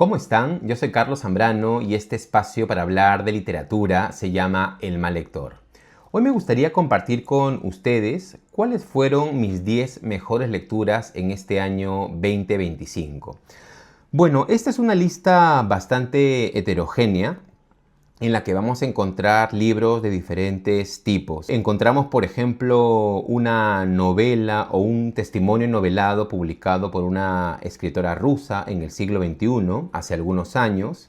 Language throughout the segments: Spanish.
¿Cómo están? Yo soy Carlos Zambrano y este espacio para hablar de literatura se llama El Mal Lector. Hoy me gustaría compartir con ustedes cuáles fueron mis 10 mejores lecturas en este año 2025. Bueno, esta es una lista bastante heterogénea en la que vamos a encontrar libros de diferentes tipos. Encontramos, por ejemplo, una novela o un testimonio novelado publicado por una escritora rusa en el siglo XXI, hace algunos años.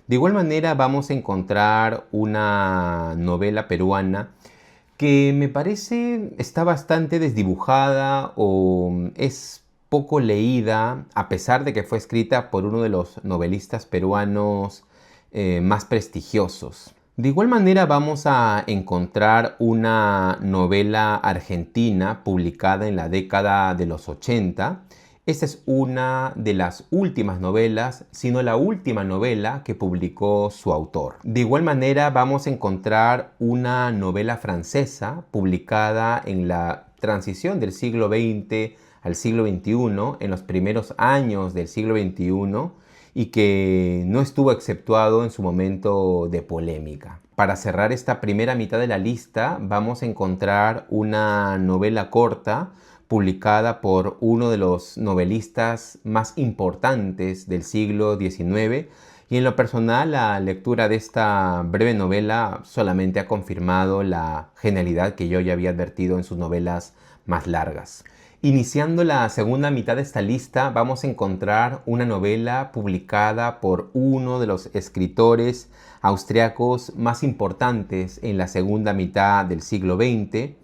De igual manera vamos a encontrar una novela peruana que me parece está bastante desdibujada o es poco leída, a pesar de que fue escrita por uno de los novelistas peruanos más prestigiosos. De igual manera vamos a encontrar una novela argentina publicada en la década de los 80. Esta es una de las últimas novelas, sino la última novela que publicó su autor. De igual manera vamos a encontrar una novela francesa publicada en la transición del siglo XX al siglo XXI, en los primeros años del siglo XXI, y que no estuvo exceptuado en su momento de polémica. Para cerrar esta primera mitad de la lista vamos a encontrar una novela corta publicada por uno de los novelistas más importantes del siglo XIX, y en lo personal la lectura de esta breve novela solamente ha confirmado la genialidad que yo ya había advertido en sus novelas más largas. Iniciando la segunda mitad de esta lista vamos a encontrar una novela publicada por uno de los escritores austriacos más importantes en la segunda mitad del siglo XX,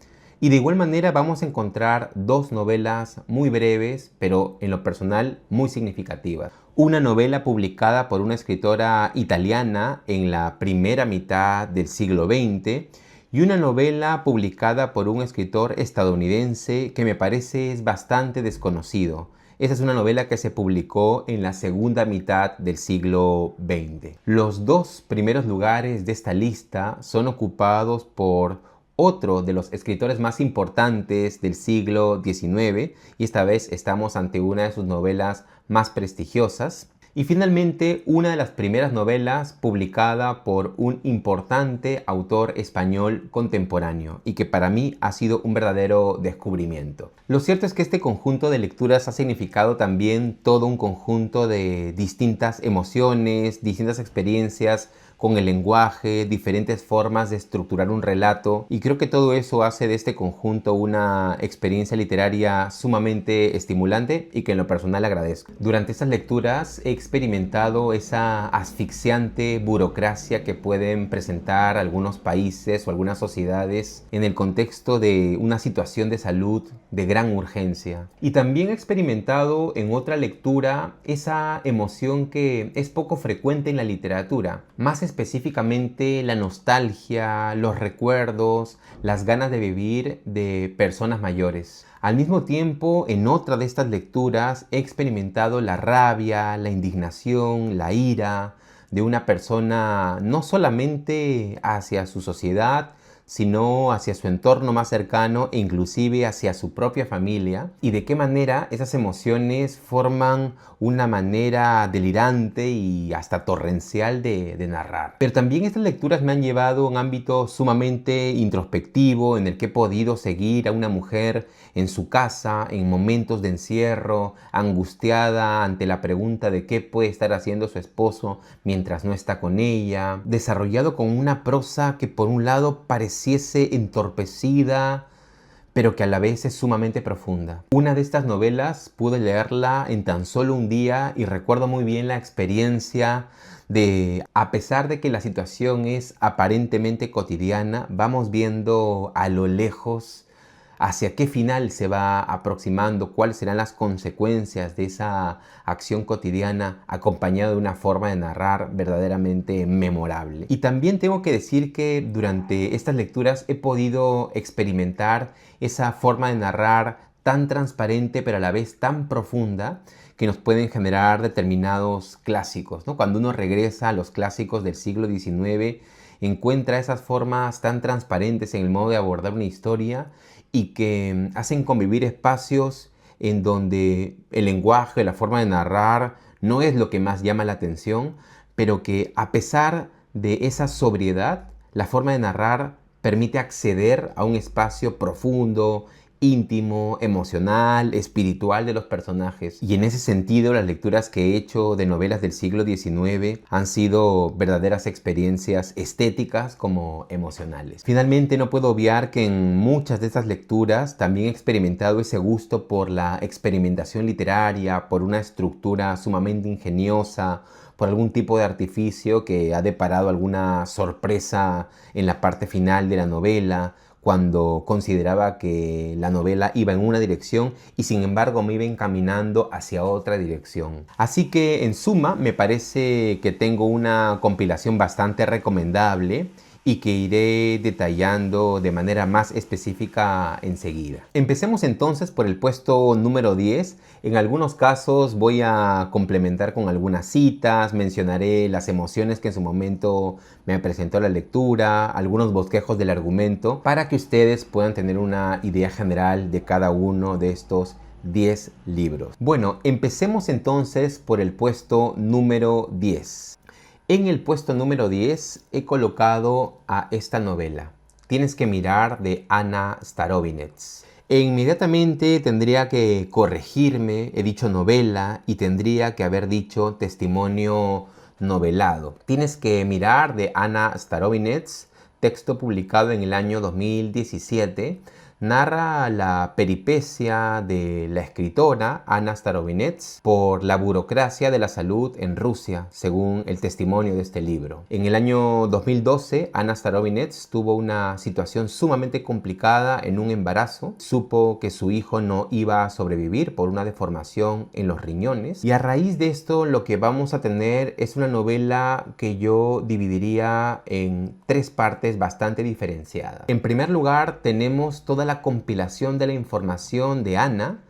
y de igual manera vamos a encontrar dos novelas muy breves, pero en lo personal muy significativas. Una novela publicada por una escritora italiana en la primera mitad del siglo XX y una novela publicada por un escritor estadounidense que me parece es bastante desconocido. Esa es una novela que se publicó en la segunda mitad del siglo XX. Los dos primeros lugares de esta lista son ocupados por otro de los escritores más importantes del siglo XIX, y esta vez estamos ante una de sus novelas más prestigiosas. Y finalmente, una de las primeras novelas publicada por un importante autor español contemporáneo y que para mí ha sido un verdadero descubrimiento. Lo cierto es que este conjunto de lecturas ha significado también todo un conjunto de distintas emociones, distintas experiencias con el lenguaje, diferentes formas de estructurar un relato, y creo que todo eso hace de este conjunto una experiencia literaria sumamente estimulante y que en lo personal agradezco. Durante estas lecturas he experimentado esa asfixiante burocracia que pueden presentar algunos países o algunas sociedades en el contexto de una situación de salud de gran urgencia. Y también he experimentado en otra lectura esa emoción que es poco frecuente en la literatura, más específicamente la nostalgia, los recuerdos, las ganas de vivir de personas mayores. Al mismo tiempo, en otra de estas lecturas he experimentado la rabia, la indignación, la ira de una persona no solamente hacia su sociedad, sino hacia su entorno más cercano e inclusive hacia su propia familia, y de qué manera esas emociones forman una manera delirante y hasta torrencial de narrar. Pero también estas lecturas me han llevado a un ámbito sumamente introspectivo en el que he podido seguir a una mujer en su casa, en momentos de encierro, angustiada ante la pregunta de qué puede estar haciendo su esposo mientras no está con ella, desarrollado con una prosa que por un lado pareciese entorpecida, pero que a la vez es sumamente profunda. Una de estas novelas pude leerla en tan solo un día y recuerdo muy bien la experiencia de, a pesar de que la situación es aparentemente cotidiana, vamos viendo a lo lejos hacia qué final se va aproximando, cuáles serán las consecuencias de esa acción cotidiana acompañada de una forma de narrar verdaderamente memorable. Y también tengo que decir que durante estas lecturas he podido experimentar esa forma de narrar tan transparente pero a la vez tan profunda que nos pueden generar determinados clásicos, ¿no? Cuando uno regresa a los clásicos del siglo XIX, encuentra esas formas tan transparentes en el modo de abordar una historia y que hacen convivir espacios en donde el lenguaje, la forma de narrar no es lo que más llama la atención, pero que a pesar de esa sobriedad, la forma de narrar permite acceder a un espacio profundo, íntimo, emocional, espiritual de los personajes. Y en ese sentido, las lecturas que he hecho de novelas del siglo XIX han sido verdaderas experiencias estéticas como emocionales. Finalmente, no puedo obviar que en muchas de estas lecturas también he experimentado ese gusto por la experimentación literaria, por una estructura sumamente ingeniosa, por algún tipo de artificio que ha deparado alguna sorpresa en la parte final de la novela, cuando consideraba que la novela iba en una dirección y sin embargo me iba encaminando hacia otra dirección. Así que en suma me parece que tengo una compilación bastante recomendable y que iré detallando de manera más específica enseguida. Empecemos entonces por el puesto número 10. En algunos casos voy a complementar con algunas citas, mencionaré las emociones que en su momento me presentó la lectura, algunos bosquejos del argumento, para que ustedes puedan tener una idea general de cada uno de estos 10 libros. Bueno, empecemos entonces por el puesto número 10. En el puesto número 10 he colocado a esta novela, Tienes que mirar, de Anna Starovínets. E inmediatamente tendría que corregirme, he dicho novela y tendría que haber dicho testimonio novelado. Tienes que mirar, de Anna Starovínets, texto publicado en el año 2017, narra la peripecia de la escritora Anna Starovínets por la burocracia de la salud en Rusia, según el testimonio de este libro. En el año 2012, Anna Starovínets tuvo una situación sumamente complicada en un embarazo. Supo que su hijo no iba a sobrevivir por una deformación en los riñones. Y a raíz de esto, lo que vamos a tener es una novela que yo dividiría en tres partes bastante diferenciadas. En primer lugar, tenemos toda la compilación de la información de Anna,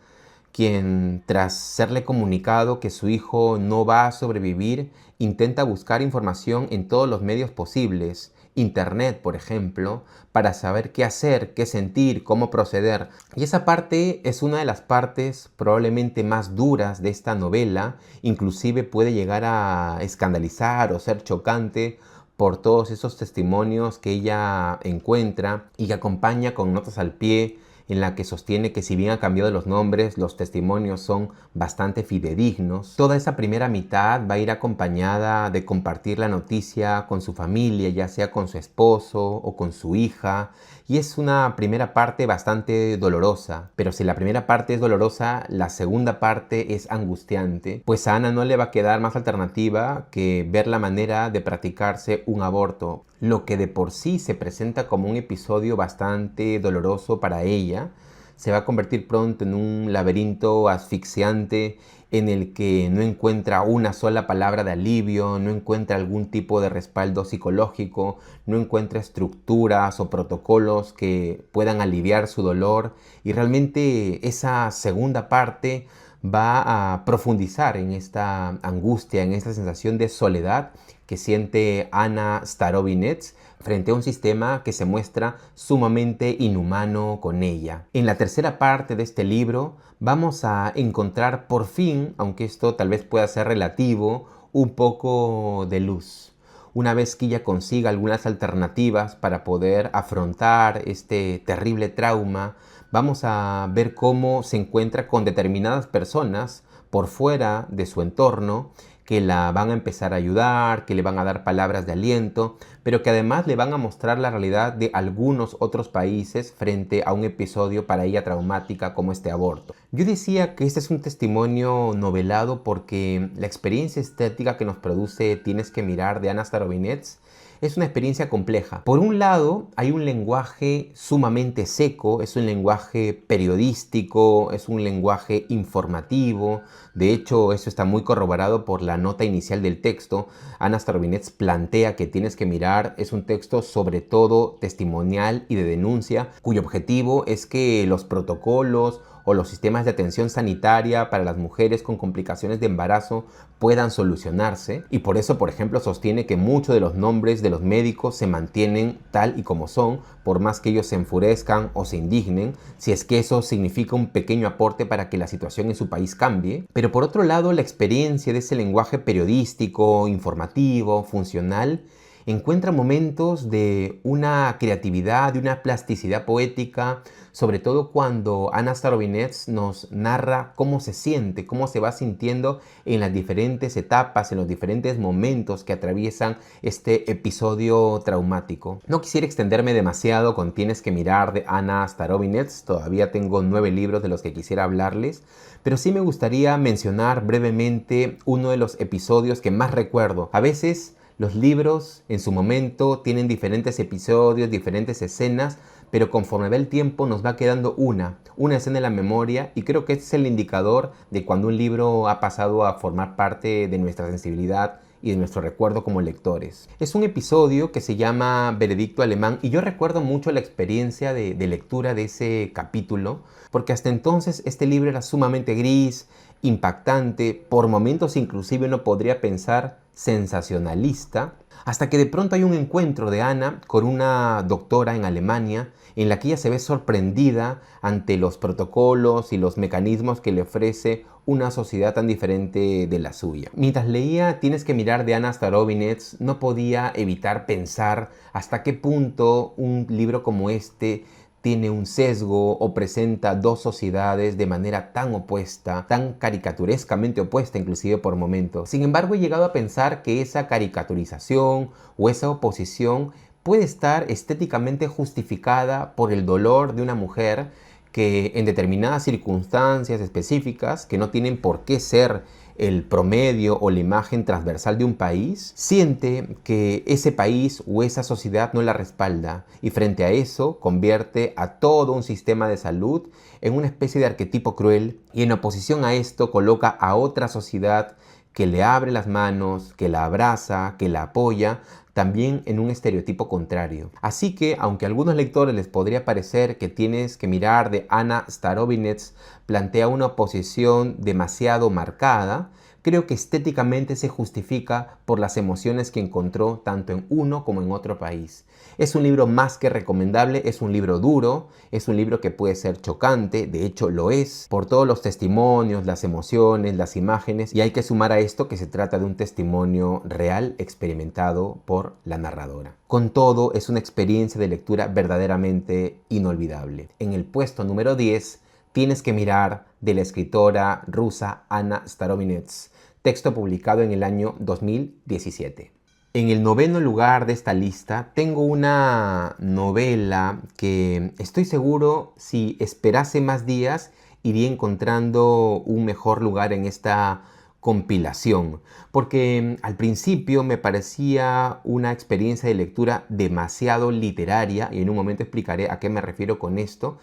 quien, tras serle comunicado que su hijo no va a sobrevivir, intenta buscar información en todos los medios posibles, internet por ejemplo, para saber qué hacer, qué sentir, cómo proceder. Y esa parte es una de las partes probablemente más duras de esta novela, inclusive puede llegar a escandalizar o ser chocante por todos esos testimonios que ella encuentra y que acompaña con notas al pie en la que sostiene que si bien ha cambiado los nombres, los testimonios son bastante fidedignos. Toda esa primera mitad va a ir acompañada de compartir la noticia con su familia, ya sea con su esposo o con su hija, y es una primera parte bastante dolorosa. Pero si la primera parte es dolorosa, la segunda parte es angustiante, pues a Ana no le va a quedar más alternativa que ver la manera de practicarse un aborto, lo que de por sí se presenta como un episodio bastante doloroso para ella. Se va a convertir pronto en un laberinto asfixiante en el que no encuentra una sola palabra de alivio, no encuentra algún tipo de respaldo psicológico, no encuentra estructuras o protocolos que puedan aliviar su dolor, y realmente esa segunda parte va a profundizar en esta angustia, en esta sensación de soledad que siente Anna Starovínets frente a un sistema que se muestra sumamente inhumano con ella. En la tercera parte de este libro vamos a encontrar por fin, aunque esto tal vez pueda ser relativo, un poco de luz. Una vez que ella consiga algunas alternativas para poder afrontar este terrible trauma, vamos a ver cómo se encuentra con determinadas personas por fuera de su entorno que la van a empezar a ayudar, que le van a dar palabras de aliento, pero que además le van a mostrar la realidad de algunos otros países frente a un episodio para ella traumática como este aborto. Yo decía que este es un testimonio novelado porque la experiencia estética que nos produce Tienes que mirar, de Anna Starovínets, es una experiencia compleja. Por un lado, hay un lenguaje sumamente seco, es un lenguaje periodístico, es un lenguaje informativo. De hecho, eso está muy corroborado por la nota inicial del texto. Anna Starovínets plantea que Tienes que mirar es un texto sobre todo testimonial y de denuncia, cuyo objetivo es que los protocolos o los sistemas de atención sanitaria para las mujeres con complicaciones de embarazo puedan solucionarse, y por eso, por ejemplo, sostiene que muchos de los nombres de los médicos se mantienen tal y como son, por más que ellos se enfurezcan o se indignen, si es que eso significa un pequeño aporte para que la situación en su país cambie. Pero por otro lado, la experiencia de ese lenguaje periodístico, informativo, funcional, encuentra momentos de una creatividad, de una plasticidad poética, sobre todo cuando Anna Starobinets nos narra cómo se siente, cómo se va sintiendo en las diferentes etapas, en los diferentes momentos que atraviesan este episodio traumático. No quisiera extenderme demasiado con Tienes que mirar de Anna Starobinets, todavía tengo 9 libros de los que quisiera hablarles, pero sí me gustaría mencionar brevemente uno de los episodios que más recuerdo. A veces los libros en su momento tienen diferentes episodios, diferentes escenas, pero conforme va el tiempo nos va quedando una escena en la memoria, y creo que este es el indicador de cuando un libro ha pasado a formar parte de nuestra sensibilidad y de nuestro recuerdo como lectores. Es un episodio que se llama Veredicto Alemán, y yo recuerdo mucho la experiencia de lectura de ese capítulo, porque hasta entonces este libro era sumamente gris, impactante, por momentos inclusive uno podría pensar sensacionalista, hasta que de pronto hay un encuentro de Anna con una doctora en Alemania en la que ella se ve sorprendida ante los protocolos y los mecanismos que le ofrece una sociedad tan diferente de la suya. Mientras leía Tienes que mirar de Anna Starobinets, no podía evitar pensar hasta qué punto un libro como este tiene un sesgo o presenta dos sociedades de manera tan opuesta, tan caricaturescamente opuesta inclusive por momentos. Sin embargo, he llegado a pensar que esa caricaturización o esa oposición puede estar estéticamente justificada por el dolor de una mujer que en determinadas circunstancias específicas, que no tienen por qué ser el promedio o la imagen transversal de un país, siente que ese país o esa sociedad no la respalda, y frente a eso convierte a todo un sistema de salud en una especie de arquetipo cruel, y en oposición a esto coloca a otra sociedad que le abre las manos, que la abraza, que la apoya, también en un estereotipo contrario. Así que, aunque a algunos lectores les podría parecer que Tienes que mirar de Anna Starobinets plantea una oposición demasiado marcada, creo que estéticamente se justifica por las emociones que encontró tanto en uno como en otro país. Es un libro más que recomendable, es un libro duro, es un libro que puede ser chocante, de hecho lo es, por todos los testimonios, las emociones, las imágenes, y hay que sumar a esto que se trata de un testimonio real experimentado por la narradora. Con todo, es una experiencia de lectura verdaderamente inolvidable. En el puesto número 10, Tienes que mirar de la escritora rusa Anna Starobinets, texto publicado en el año 2017. En el 9º lugar de esta lista tengo una novela que estoy seguro si esperase más días iría encontrando un mejor lugar en esta compilación, porque al principio me parecía una experiencia de lectura demasiado literaria, y en un momento explicaré a qué me refiero con esto,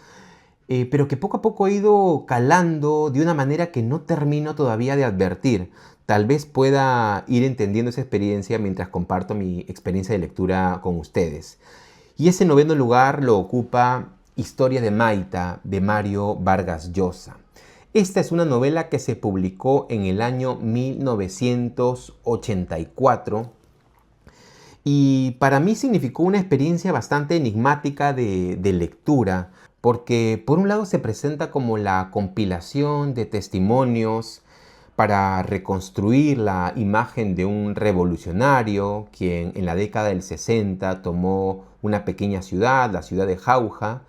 pero que poco a poco he ido calando de una manera que no termino todavía de advertir. Tal vez pueda ir entendiendo esa experiencia mientras comparto mi experiencia de lectura con ustedes. Y ese 9º lugar lo ocupa Historia de Maita, de Mario Vargas Llosa. Esta es una novela que se publicó en el año 1984 y para mí significó una experiencia bastante enigmática de lectura, porque por un lado se presenta como la compilación de testimonios para reconstruir la imagen de un revolucionario quien en la década del 60 tomó una pequeña ciudad, la ciudad de Jauja.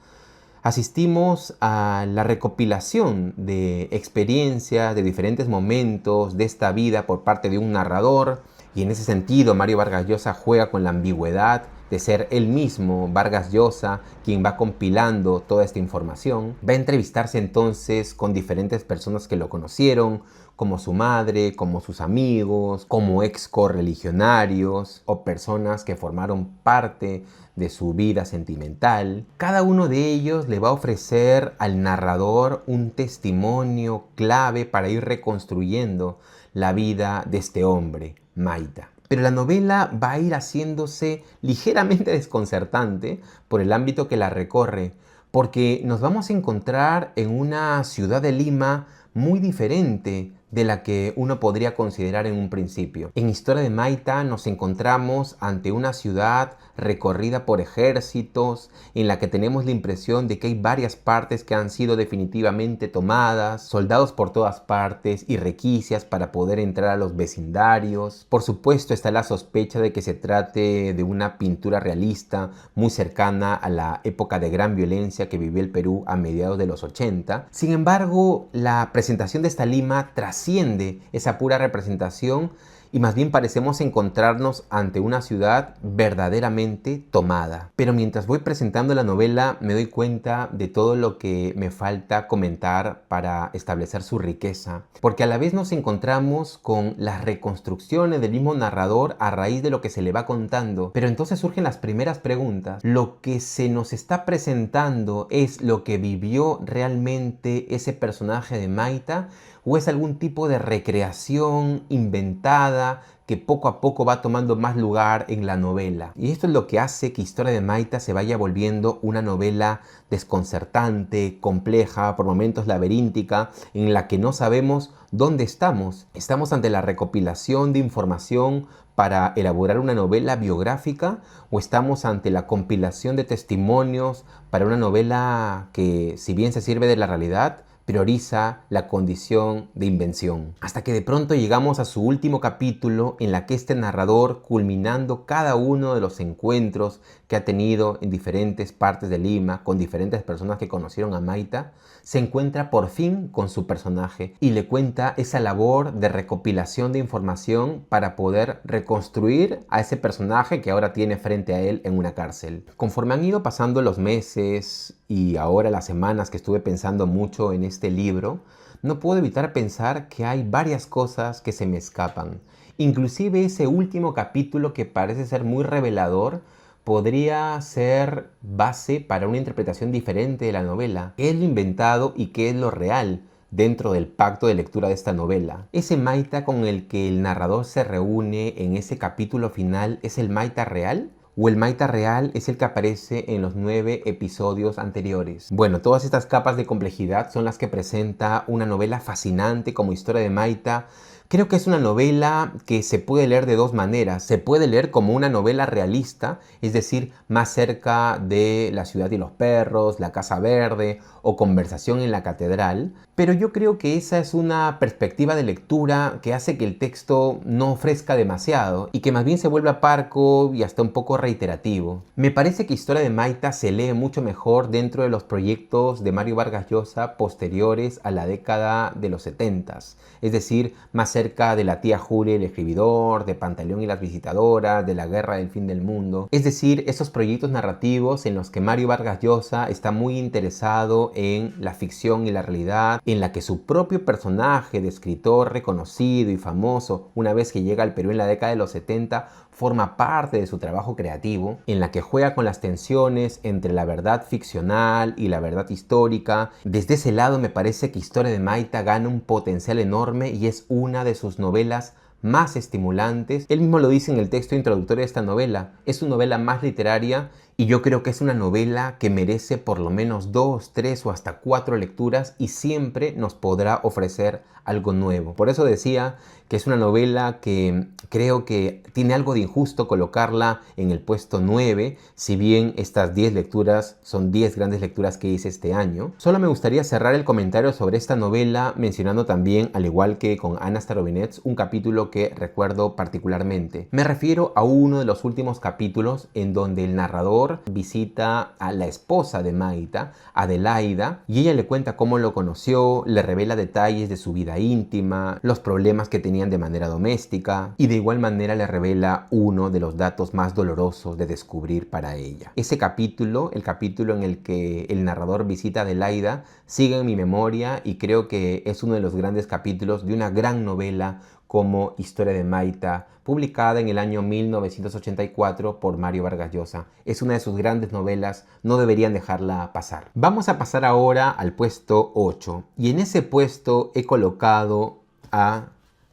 Asistimos a la recopilación de experiencias de diferentes momentos de esta vida por parte de un narrador, y en ese sentido Mario Vargas Llosa juega con la ambigüedad de ser él mismo, Vargas Llosa, quien va compilando toda esta información. Va a entrevistarse entonces con diferentes personas que lo conocieron, como su madre, como sus amigos, como ex correligionarios o personas que formaron parte de su vida sentimental. Cada uno de ellos le va a ofrecer al narrador un testimonio clave para ir reconstruyendo la vida de este hombre, Maita. Pero la novela va a ir haciéndose ligeramente desconcertante por el ámbito que la recorre, porque nos vamos a encontrar en una ciudad de Lima muy diferente de la que uno podría considerar en un principio. En Historia de Maita nos encontramos ante una ciudad recorrida por ejércitos, en la que tenemos la impresión de que hay varias partes que han sido definitivamente tomadas, soldados por todas partes y requisias para poder entrar a los vecindarios. Por supuesto está la sospecha de que se trate de una pintura realista muy cercana a la época de gran violencia que vivió el Perú a mediados de los 80. Sin embargo, la presentación de esta Lima trasciende esa pura representación y más bien parecemos encontrarnos ante una ciudad verdaderamente tomada. Pero mientras voy presentando la novela me doy cuenta de todo lo que me falta comentar para establecer su riqueza, porque a la vez nos encontramos con las reconstrucciones del mismo narrador a raíz de lo que se le va contando. Pero entonces surgen las primeras preguntas. ¿Lo que se nos está presentando es lo que vivió realmente ese personaje de Maita? ¿O es algún tipo de recreación inventada que poco a poco va tomando más lugar en la novela? Y esto es lo que hace que Historia de Maita se vaya volviendo una novela desconcertante, compleja, por momentos laberíntica, en la que no sabemos dónde estamos. ¿Estamos ante la recopilación de información para elaborar una novela biográfica o estamos ante la compilación de testimonios para una novela que, si bien se sirve de la realidad, prioriza la condición de invención? Hasta que de pronto llegamos a su último capítulo, en la que este narrador, culminando cada uno de los encuentros que ha tenido en diferentes partes de Lima con diferentes personas que conocieron a Maita, se encuentra por fin con su personaje y le cuenta esa labor de recopilación de información para poder reconstruir a ese personaje que ahora tiene frente a él en una cárcel. Conforme han ido pasando los meses y ahora las semanas que estuve pensando mucho en este libro, no puedo evitar pensar que hay varias cosas que se me escapan. Inclusive ese último capítulo, que parece ser muy revelador, podría ser base para una interpretación diferente de la novela. ¿Qué es lo inventado y qué es lo real dentro del pacto de lectura de esta novela? ¿Ese Maita con el que el narrador se reúne en ese capítulo final es el Maita real? ¿O el Maita real es el que aparece en los 9 episodios anteriores? Bueno, todas estas capas de complejidad son las que presenta una novela fascinante como Historia de Maita. Creo que es una novela que se puede leer de dos maneras. Se puede leer como una novela realista, es decir, más cerca de La ciudad y los perros, La casa verde o Conversación en la catedral. Pero yo creo que esa es una perspectiva de lectura que hace que el texto no ofrezca demasiado y que más bien se vuelva parco y hasta un poco reiterativo. Me parece que Historia de Maita se lee mucho mejor dentro de los proyectos de Mario Vargas Llosa posteriores a la década de los 70s. Es decir, más cerca de La tía Julia y el escribidor, de Pantaleón y las visitadoras, de La guerra del fin del mundo. Es decir, esos proyectos narrativos en los que Mario Vargas Llosa está muy interesado en la ficción y la realidad, en la que su propio personaje de escritor reconocido y famoso, una vez que llega al Perú en la década de los 70, forma parte de su trabajo creativo, en la que juega con las tensiones entre la verdad ficcional y la verdad histórica. Desde ese lado me parece que Historia de Maita gana un potencial enorme y es una de sus novelas más estimulantes. Él mismo lo dice en el texto introductorio de esta novela. Es su novela más literaria y yo creo que es una novela que merece por lo menos 2, 3 o hasta 4 lecturas y siempre nos podrá ofrecer algo nuevo. Por eso decía que es una novela que creo que tiene algo de injusto colocarla en el puesto 9, si bien estas 10 lecturas son 10 grandes lecturas que hice este año. Solo me gustaría cerrar el comentario sobre esta novela mencionando también, al igual que con Anna Starobinets, un capítulo que recuerdo particularmente. Me refiero a uno de los últimos capítulos en donde el narrador visita a la esposa de Maita, Adelaida, y ella le cuenta cómo lo conoció, le revela detalles de su vida íntima, los problemas que tenían de manera doméstica, y de igual manera le revela uno de los datos más dolorosos de descubrir para ella. Ese capítulo, el capítulo en el que el narrador visita a Adelaida, sigue en mi memoria y creo que es uno de los grandes capítulos de una gran novela como Historia de Maita, publicada en el año 1984 por Mario Vargas Llosa. Es una de sus grandes novelas, no deberían dejarla pasar. Vamos a pasar ahora al puesto 8, y en ese puesto he colocado a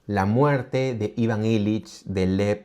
La muerte de Iván Ilich de Lev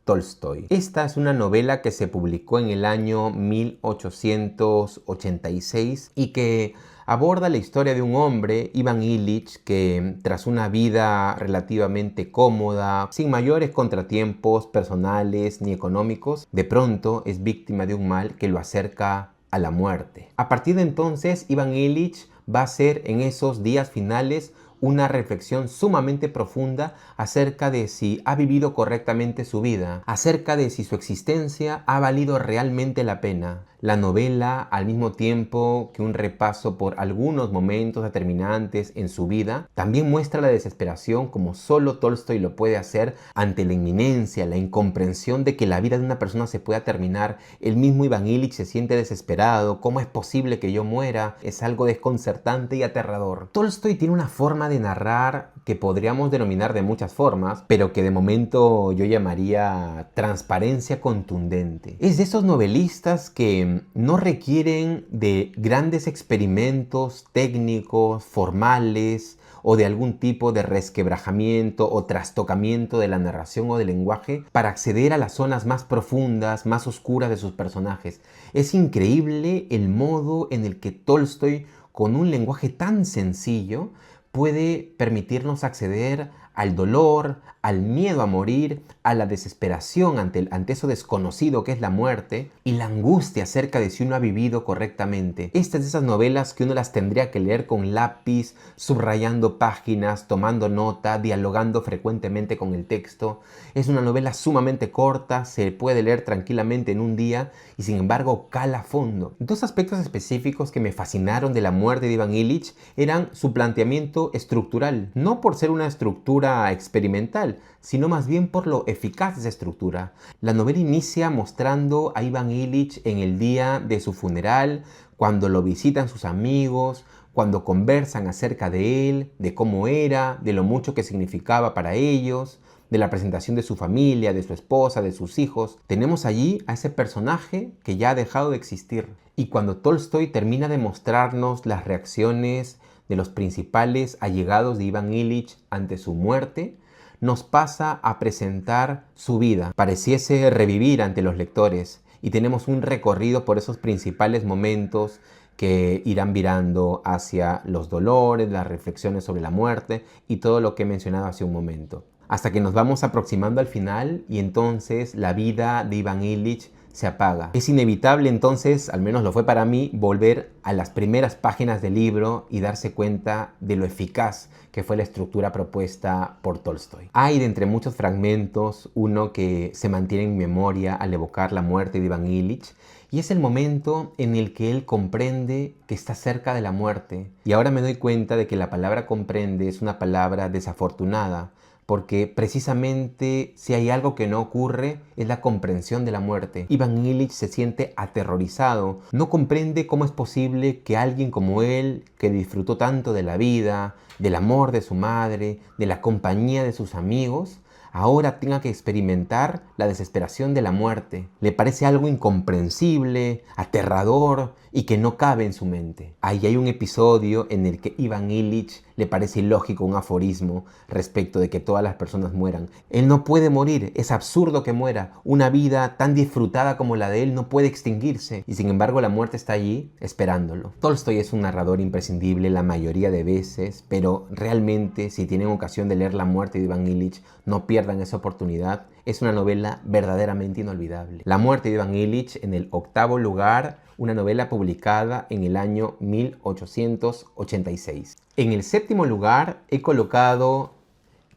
Tolstoy. Esta es una novela que se publicó en el año 1886 y que aborda la historia de un hombre, Iván Ilich, que tras una vida relativamente cómoda, sin mayores contratiempos personales ni económicos, de pronto es víctima de un mal que lo acerca a la muerte. A partir de entonces, Iván Ilich va a hacer en esos días finales una reflexión sumamente profunda acerca de si ha vivido correctamente su vida, acerca de si su existencia ha valido realmente la pena. La novela, al mismo tiempo que un repaso por algunos momentos determinantes en su vida, también muestra la desesperación como solo Tolstoy lo puede hacer ante la inminencia, la incomprensión de que la vida de una persona se pueda terminar. El mismo Iván Ilich se siente desesperado. ¿Cómo es posible que yo muera? Es algo desconcertante y aterrador. Tolstoy tiene una forma de narrar que podríamos denominar de muchas formas, pero que de momento yo llamaría transparencia contundente. Es de esos novelistas que no requieren de grandes experimentos técnicos, formales, o de algún tipo de resquebrajamiento o trastocamiento de la narración o del lenguaje para acceder a las zonas más profundas, más oscuras de sus personajes. Es increíble el modo en el que Tolstoy, con un lenguaje tan sencillo, puede permitirnos acceder al dolor, al miedo a morir, a la desesperación ante eso desconocido que es la muerte y la angustia acerca de si uno ha vivido correctamente. Estas de esas novelas que uno las tendría que leer con lápiz, subrayando páginas, tomando nota, dialogando frecuentemente con el texto. Es una novela sumamente corta, se puede leer tranquilamente en un día y sin embargo cala a fondo. Dos aspectos específicos que me fascinaron de la muerte de Iván Ilich eran su planteamiento estructural, no por ser una estructura experimental, sino más bien por lo eficaz de esa estructura. La novela inicia mostrando a Iván Ilich en el día de su funeral, cuando lo visitan sus amigos, cuando conversan acerca de él, de cómo era, de lo mucho que significaba para ellos, de la presentación de su familia, de su esposa, de sus hijos. Tenemos allí a ese personaje que ya ha dejado de existir. Y cuando Tolstoy termina de mostrarnos las reacciones de los principales allegados de Iván Ilich ante su muerte, nos pasa a presentar su vida. Pareciese revivir ante los lectores y tenemos un recorrido por esos principales momentos que irán virando hacia los dolores, las reflexiones sobre la muerte y todo lo que he mencionado hace un momento. Hasta que nos vamos aproximando al final y entonces la vida de Iván Ilich se apaga. Es inevitable entonces, al menos lo fue para mí, volver a las primeras páginas del libro y darse cuenta de lo eficaz que fue la estructura propuesta por Tolstoy. Hay de entre muchos fragmentos uno que se mantiene en memoria al evocar la muerte de Iván Ilich y es el momento en el que él comprende que está cerca de la muerte. Y ahora me doy cuenta de que la palabra comprende es una palabra desafortunada, porque precisamente si hay algo que no ocurre es la comprensión de la muerte. Iván Ilich se siente aterrorizado, no comprende cómo es posible que alguien como él, que disfrutó tanto de la vida, del amor de su madre, de la compañía de sus amigos, ahora tenga que experimentar la desesperación de la muerte. Le parece algo incomprensible, aterrador y que no cabe en su mente. Ahí hay un episodio en el que Iván Ilich le parece ilógico un aforismo respecto de que todas las personas mueran. Él no puede morir, es absurdo que muera. Una vida tan disfrutada como la de él no puede extinguirse y sin embargo la muerte está allí esperándolo. Tolstoy es un narrador imprescindible la mayoría de veces, pero realmente si tienen ocasión de leer La muerte de Iván Ilich, no pierdan esa oportunidad. Es una novela verdaderamente inolvidable. La muerte de Iván Ilich en el 8º lugar, una novela publicada en el año 1886. En el 7º lugar he colocado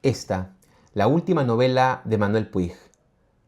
esta, la última novela de Manuel Puig,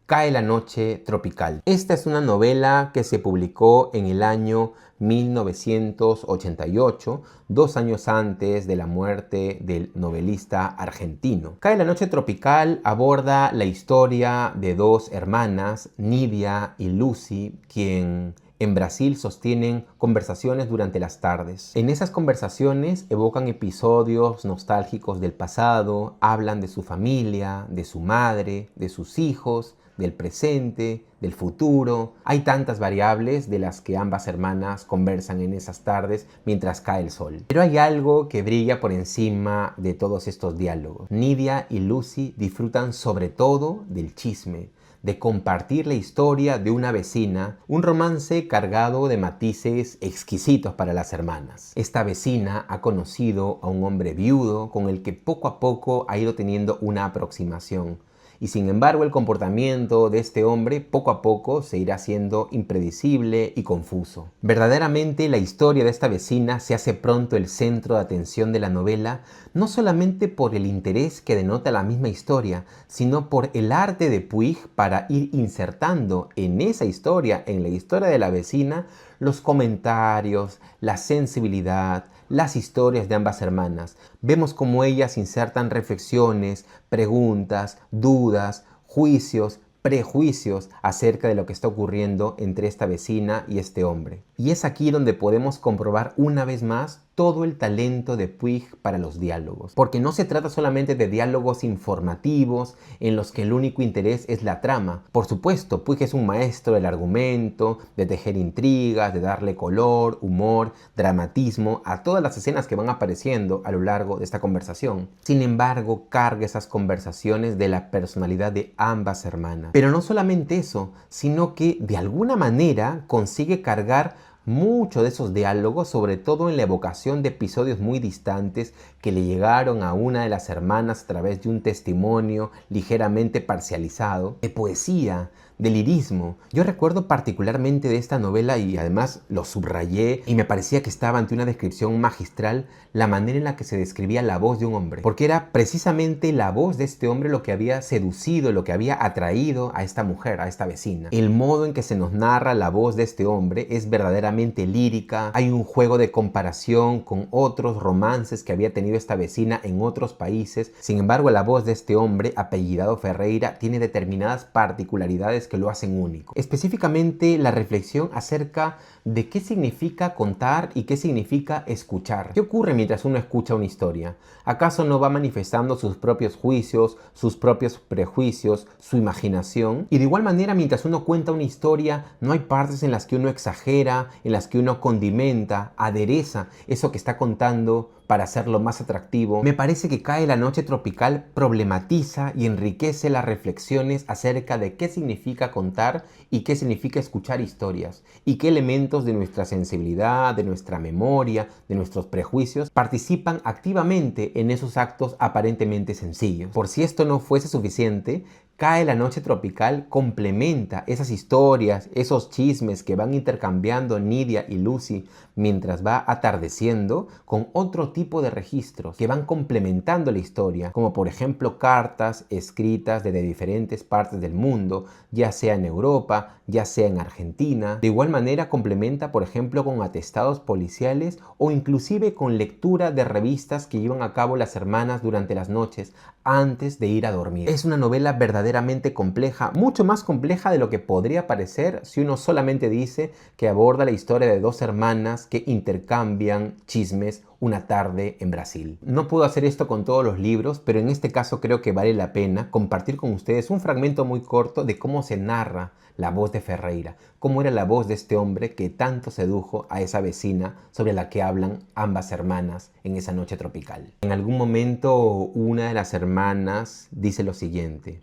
Cae la noche tropical. Esta es una novela que se publicó en el año 1988, 2 años antes de la muerte del novelista argentino. Cae la noche tropical aborda la historia de dos hermanas, Nidia y Lucy, quien En Brasil sostienen conversaciones durante las tardes. En esas conversaciones evocan episodios nostálgicos del pasado, hablan de su familia, de su madre, de sus hijos, del presente, del futuro. Hay tantas variables de las que ambas hermanas conversan en esas tardes mientras cae el sol. Pero hay algo que brilla por encima de todos estos diálogos. Nidia y Lucy disfrutan sobre todo del chisme, de compartir la historia de una vecina, un romance cargado de matices exquisitos para las hermanas. Esta vecina ha conocido a un hombre viudo con el que poco a poco ha ido teniendo una aproximación. Y sin embargo el comportamiento de este hombre poco a poco se irá haciendo impredecible y confuso. Verdaderamente la historia de esta vecina se hace pronto el centro de atención de la novela, no solamente por el interés que denota la misma historia, sino por el arte de Puig para ir insertando en esa historia, en la historia de la vecina, los comentarios, la sensibilidad, las historias de ambas hermanas. Vemos cómo ellas insertan reflexiones, preguntas, dudas, juicios, prejuicios acerca de lo que está ocurriendo entre esta vecina y este hombre. Y es aquí donde podemos comprobar una vez más todo el talento de Puig para los diálogos. Porque no se trata solamente de diálogos informativos en los que el único interés es la trama. Por supuesto, Puig es un maestro del argumento, de tejer intrigas, de darle color, humor, dramatismo a todas las escenas que van apareciendo a lo largo de esta conversación. Sin embargo, carga esas conversaciones de la personalidad de ambas hermanas. Pero no solamente eso, sino que de alguna manera consigue cargar mucho de esos diálogos, sobre todo en la evocación de episodios muy distantes que le llegaron a una de las hermanas a través de un testimonio ligeramente parcializado, de poesía, de lirismo. Yo recuerdo particularmente de esta novela, y además lo subrayé y me parecía que estaba ante una descripción magistral, la manera en la que se describía la voz de un hombre, porque era precisamente la voz de este hombre lo que había seducido, lo que había atraído a esta mujer, a esta vecina. El modo en que se nos narra la voz de este hombre es verdaderamente lírica. Hay un juego de comparación con otros romances que había tenido esta vecina en otros países. Sin embargo, la voz de este hombre, apellidado Ferreira, tiene determinadas particularidades que lo hacen único. Específicamente la reflexión acerca de qué significa contar y qué significa escuchar. ¿Qué ocurre mientras uno escucha una historia? ¿Acaso no va manifestando sus propios juicios, sus propios prejuicios, su imaginación? Y de igual manera, mientras uno cuenta una historia, no hay partes en las que uno exagera, en las que uno condimenta, adereza eso que está contando para hacerlo más atractivo. Me parece que Cae la noche tropical problematiza y enriquece las reflexiones acerca de qué significa contar y qué significa escuchar historias, y qué elementos de nuestra sensibilidad, de nuestra memoria, de nuestros prejuicios participan activamente en esos actos aparentemente sencillos. Por si esto no fuese suficiente, Cae la noche tropical complementa esas historias, esos chismes que van intercambiando Nidia y Lucy mientras va atardeciendo, con otro tipo de registros que van complementando la historia, como por ejemplo cartas escritas desde diferentes partes del mundo, ya sea en Europa, ya sea en Argentina. De igual manera complementa, por ejemplo, con atestados policiales o inclusive con lectura de revistas que llevan a cabo las hermanas durante las noches antes de ir a dormir. Es una novela verdaderamente compleja, mucho más compleja de lo que podría parecer si uno solamente dice que aborda la historia de dos hermanas que intercambian chismes una tarde en Brasil. No puedo hacer esto con todos los libros, pero en este caso creo que vale la pena compartir con ustedes un fragmento muy corto de cómo se narra la voz de Ferreira, cómo era la voz de este hombre que tanto sedujo a esa vecina sobre la que hablan ambas hermanas en esa noche tropical. En algún momento una de las hermanas dice lo siguiente: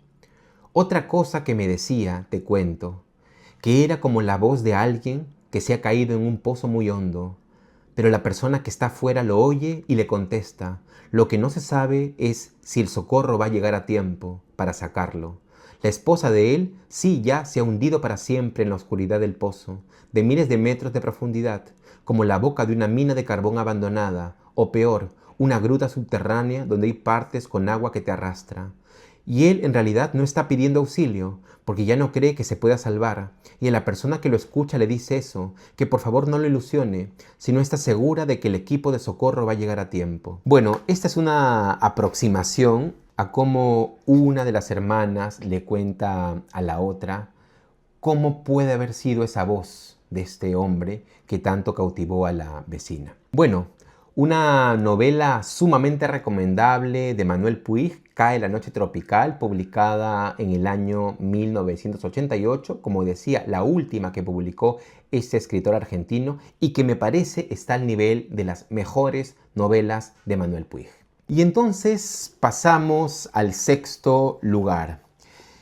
otra cosa que me decía, te cuento, que era como la voz de alguien que se ha caído en un pozo muy hondo, pero la persona que está afuera lo oye y le contesta. Lo que no se sabe es si el socorro va a llegar a tiempo para sacarlo. La esposa de él sí ya se ha hundido para siempre en la oscuridad del pozo, de miles de metros de profundidad, como la boca de una mina de carbón abandonada, o peor, una gruta subterránea donde hay partes con agua que te arrastra. Y él en realidad no está pidiendo auxilio, porque ya no cree que se pueda salvar, y a la persona que lo escucha le dice eso, que por favor no lo ilusione, si no está segura de que el equipo de socorro va a llegar a tiempo. Bueno, esta es una aproximación a cómo una de las hermanas le cuenta a la otra cómo puede haber sido esa voz de este hombre que tanto cautivó a la vecina. Bueno, una novela sumamente recomendable de Manuel Puig, Cae la noche tropical, publicada en el año 1988, como decía, la última que publicó este escritor argentino y que me parece está al nivel de las mejores novelas de Manuel Puig. Y entonces pasamos al sexto lugar.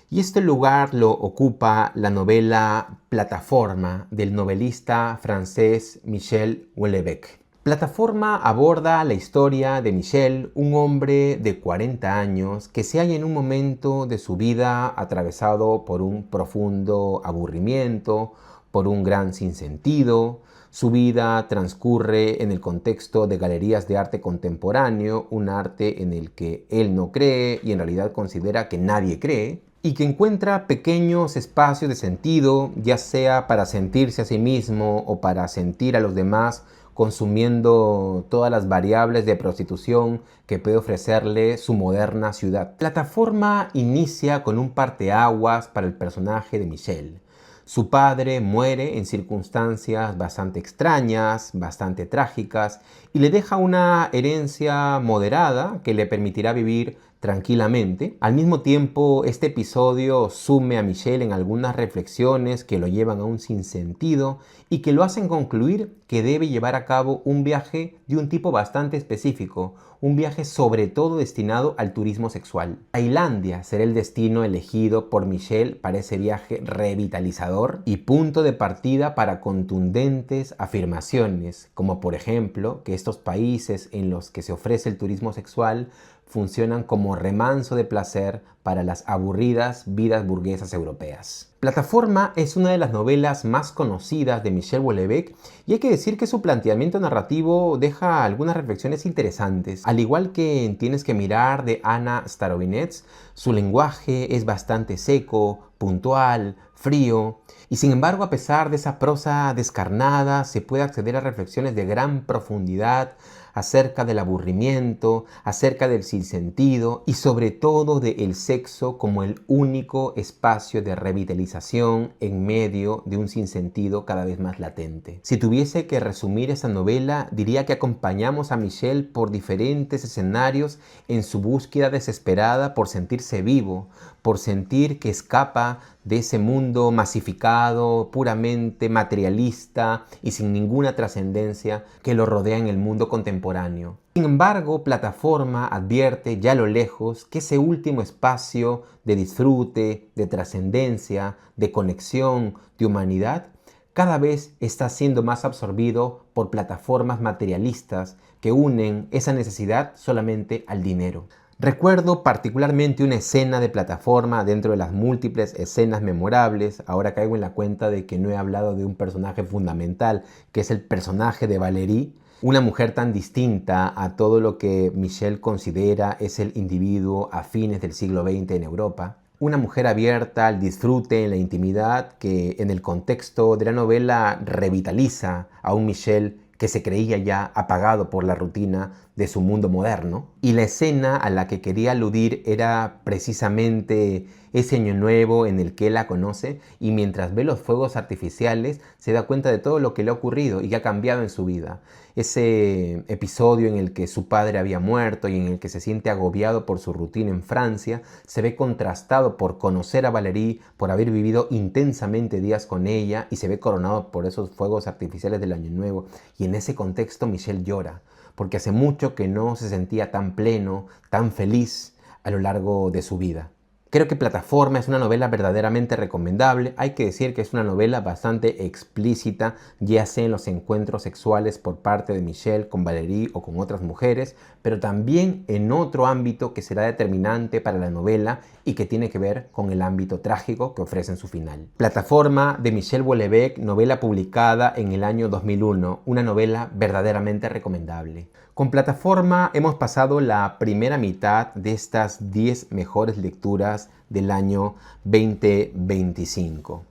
Y este lugar lo ocupa la novela Plataforma del novelista francés Michel Houellebecq. Plataforma aborda la historia de Michel, un hombre de 40 años que se halla en un momento de su vida atravesado por un profundo aburrimiento, por un gran sinsentido. Su vida transcurre en el contexto de galerías de arte contemporáneo, un arte en el que él no cree y en realidad considera que nadie cree, y que encuentra pequeños espacios de sentido, ya sea para sentirse a sí mismo o para sentir a los demás, consumiendo todas las variables de prostitución que puede ofrecerle su moderna ciudad. Plataforma inicia con un parteaguas para el personaje de Michel. Su padre muere en circunstancias bastante extrañas, bastante trágicas, y le deja una herencia moderada que le permitirá vivir tranquilamente. Al mismo tiempo, este episodio sume a Michel en algunas reflexiones que lo llevan a un sinsentido y que lo hacen concluir que debe llevar a cabo un viaje de un tipo bastante específico, un viaje sobre todo destinado al turismo sexual. Tailandia será el destino elegido por Michel para ese viaje revitalizador y punto de partida para contundentes afirmaciones, como por ejemplo que estos países en los que se ofrece el turismo sexual funcionan como remanso de placer para las aburridas vidas burguesas europeas. Plataforma es una de las novelas más conocidas de Michel Houellebecq y hay que decir que su planteamiento narrativo deja algunas reflexiones interesantes. Al igual que en Tienes que mirar de Anna Starovinets, su lenguaje es bastante seco, puntual, frío, y sin embargo, a pesar de esa prosa descarnada, se puede acceder a reflexiones de gran profundidad acerca del aburrimiento, acerca del sinsentido y sobre todo del sexo como el único espacio de revitalización en medio de un sinsentido cada vez más latente. Si tuviese que resumir esta novela, diría que acompañamos a Michel por diferentes escenarios en su búsqueda desesperada por sentirse vivo, por sentir que escapa de ese mundo masificado, puramente materialista y sin ninguna trascendencia que lo rodea en el mundo contemporáneo. Sin embargo, Plataforma advierte ya a lo lejos que ese último espacio de disfrute, de trascendencia, de conexión, de humanidad, cada vez está siendo más absorbido por plataformas materialistas que unen esa necesidad solamente al dinero. Recuerdo particularmente una escena de Plataforma dentro de las múltiples escenas memorables. Ahora caigo en la cuenta de que no he hablado de un personaje fundamental, que es el personaje de Valérie, una mujer tan distinta a todo lo que Michel considera es el individuo a fines del siglo XX en Europa. Una mujer abierta al disfrute en la intimidad que en el contexto de la novela revitaliza a un Michel que se creía ya apagado por la rutina de su mundo moderno. Y la escena a la que quería aludir era precisamente ese año nuevo en el que él la conoce y mientras ve los fuegos artificiales se da cuenta de todo lo que le ha ocurrido y que ha cambiado en su vida. Ese episodio en el que su padre había muerto y en el que se siente agobiado por su rutina en Francia se ve contrastado por conocer a Valérie, por haber vivido intensamente días con ella y se ve coronado por esos fuegos artificiales del año nuevo. Y en ese contexto Michel llora, porque hace mucho que no se sentía tan pleno, tan feliz a lo largo de su vida. Creo que Plataforma es una novela verdaderamente recomendable. Hay que decir que es una novela bastante explícita, ya sea en los encuentros sexuales por parte de Michel con Valérie o con otras mujeres, pero también en otro ámbito que será determinante para la novela y que tiene que ver con el ámbito trágico que ofrece en su final. Plataforma de Michel Houellebecq, novela publicada en el año 2001, una novela verdaderamente recomendable. Con Plataforma hemos pasado la primera mitad de estas 10 mejores lecturas del año 2025.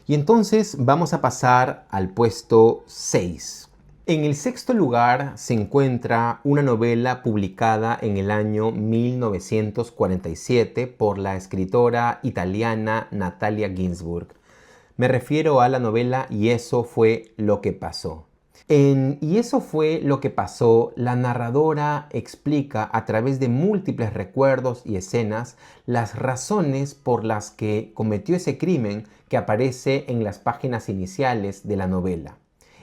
Y entonces vamos a pasar al puesto 6. En el sexto lugar se encuentra una novela publicada en el año 1947 por la escritora italiana Natalia Ginzburg. Me refiero a la novela Y eso fue lo que pasó. En Y eso fue lo que pasó, la narradora explica a través de múltiples recuerdos y escenas las razones por las que cometió ese crimen que aparece en las páginas iniciales de la novela.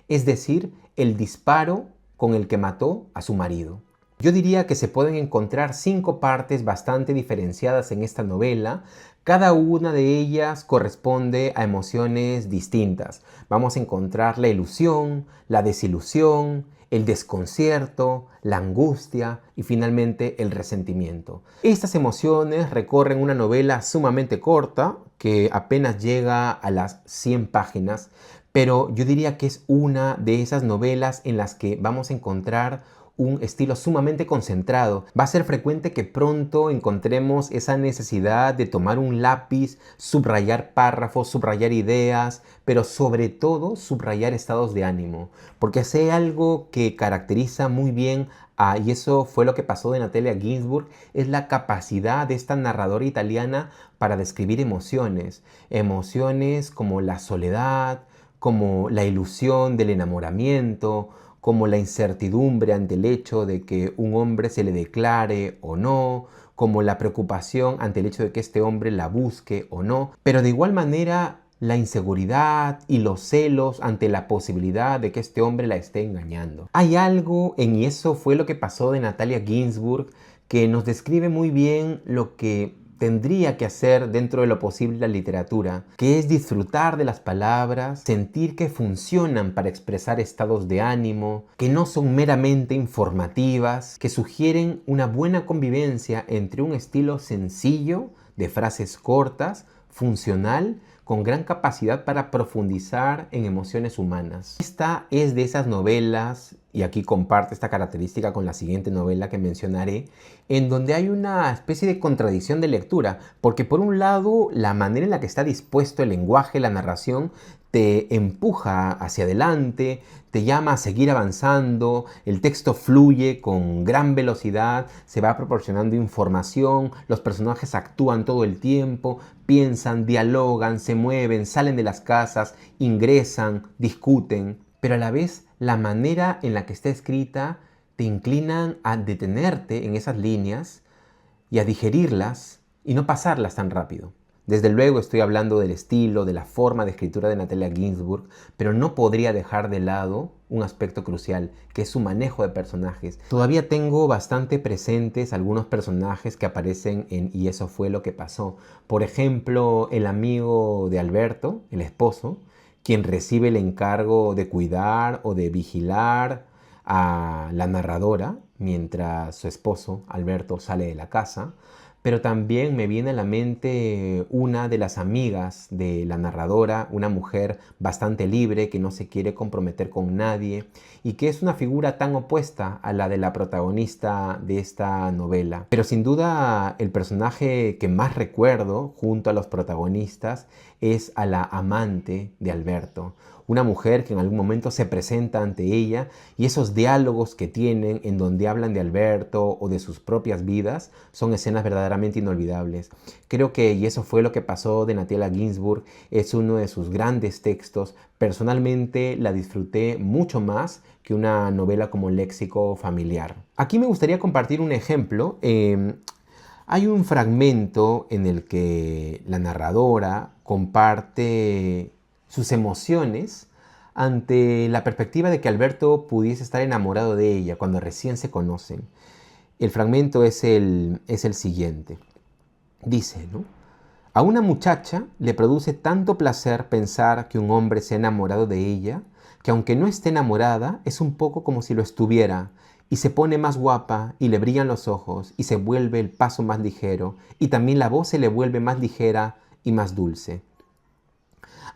Es decir, el disparo con el que mató a su marido. Yo diría que se pueden encontrar 5 partes bastante diferenciadas en esta novela. Cada una de ellas corresponde a emociones distintas. Vamos a encontrar la ilusión, la desilusión, el desconcierto, la angustia y finalmente el resentimiento. Estas emociones recorren una novela sumamente corta que apenas llega a las 100 páginas, pero yo diría que es una de esas novelas en las que vamos a encontrar un estilo sumamente concentrado. Va a ser frecuente que pronto encontremos esa necesidad de tomar un lápiz, subrayar párrafos, subrayar ideas, pero sobre todo subrayar estados de ánimo, porque si hay algo que caracteriza muy bien y eso fue lo que pasó de Natalia Ginzburg, es la capacidad de esta narradora italiana para describir emociones. Emociones como la soledad, como la ilusión del enamoramiento, como la incertidumbre ante el hecho de que un hombre se le declare o no, como la preocupación ante el hecho de que este hombre la busque o no, pero de igual manera la inseguridad y los celos ante la posibilidad de que este hombre la esté engañando. Hay algo en Y eso fue lo que pasó de Natalia Ginzburg que nos describe muy bien lo que tendría que hacer dentro de lo posible la literatura, que es disfrutar de las palabras, sentir que funcionan para expresar estados de ánimo, que no son meramente informativas, que sugieren una buena convivencia entre un estilo sencillo, de frases cortas, funcional, con gran capacidad para profundizar en emociones humanas. Esta es de esas novelas, y aquí comparte esta característica con la siguiente novela que mencionaré, en donde hay una especie de contradicción de lectura, porque por un lado la manera en la que está dispuesto el lenguaje, la narración, te empuja hacia adelante, te llama a seguir avanzando, el texto fluye con gran velocidad, se va proporcionando información, los personajes actúan todo el tiempo, piensan, dialogan, se mueven, salen de las casas, ingresan, discuten, pero a la vez la manera en la que está escrita te inclinan a detenerte en esas líneas y a digerirlas y no pasarlas tan rápido. Desde luego estoy hablando del estilo, de la forma de escritura de Natalia Ginzburg, pero no podría dejar de lado un aspecto crucial, que es su manejo de personajes. Todavía tengo bastante presentes algunos personajes que aparecen en Y eso fue lo que pasó. Por ejemplo, el amigo de Alberto, el esposo, quien recibe el encargo de cuidar o de vigilar a la narradora mientras su esposo, Alberto, sale de la casa. Pero también me viene a la mente una de las amigas de la narradora, una mujer bastante libre que no se quiere comprometer con nadie y que es una figura tan opuesta a la de la protagonista de esta novela. Pero sin duda el personaje que más recuerdo junto a los protagonistas es a la amante de Alberto. Una mujer que en algún momento se presenta ante ella y esos diálogos que tienen en donde hablan de Alberto o de sus propias vidas son escenas verdaderamente inolvidables. Creo que Y eso fue lo que pasó de Natalia Ginzburg, es uno de sus grandes textos. Personalmente la disfruté mucho más que una novela como Léxico familiar. Aquí me gustaría compartir un ejemplo. Hay un fragmento en el que la narradora comparte sus emociones ante la perspectiva de que Alberto pudiese estar enamorado de ella cuando recién se conocen. El fragmento es el siguiente. Dice, ¿no? A una muchacha le produce tanto placer pensar que un hombre se ha enamorado de ella, que aunque no esté enamorada, es un poco como si lo estuviera, y se pone más guapa, y le brillan los ojos, y se vuelve el paso más ligero, y también la voz se le vuelve más ligera y más dulce.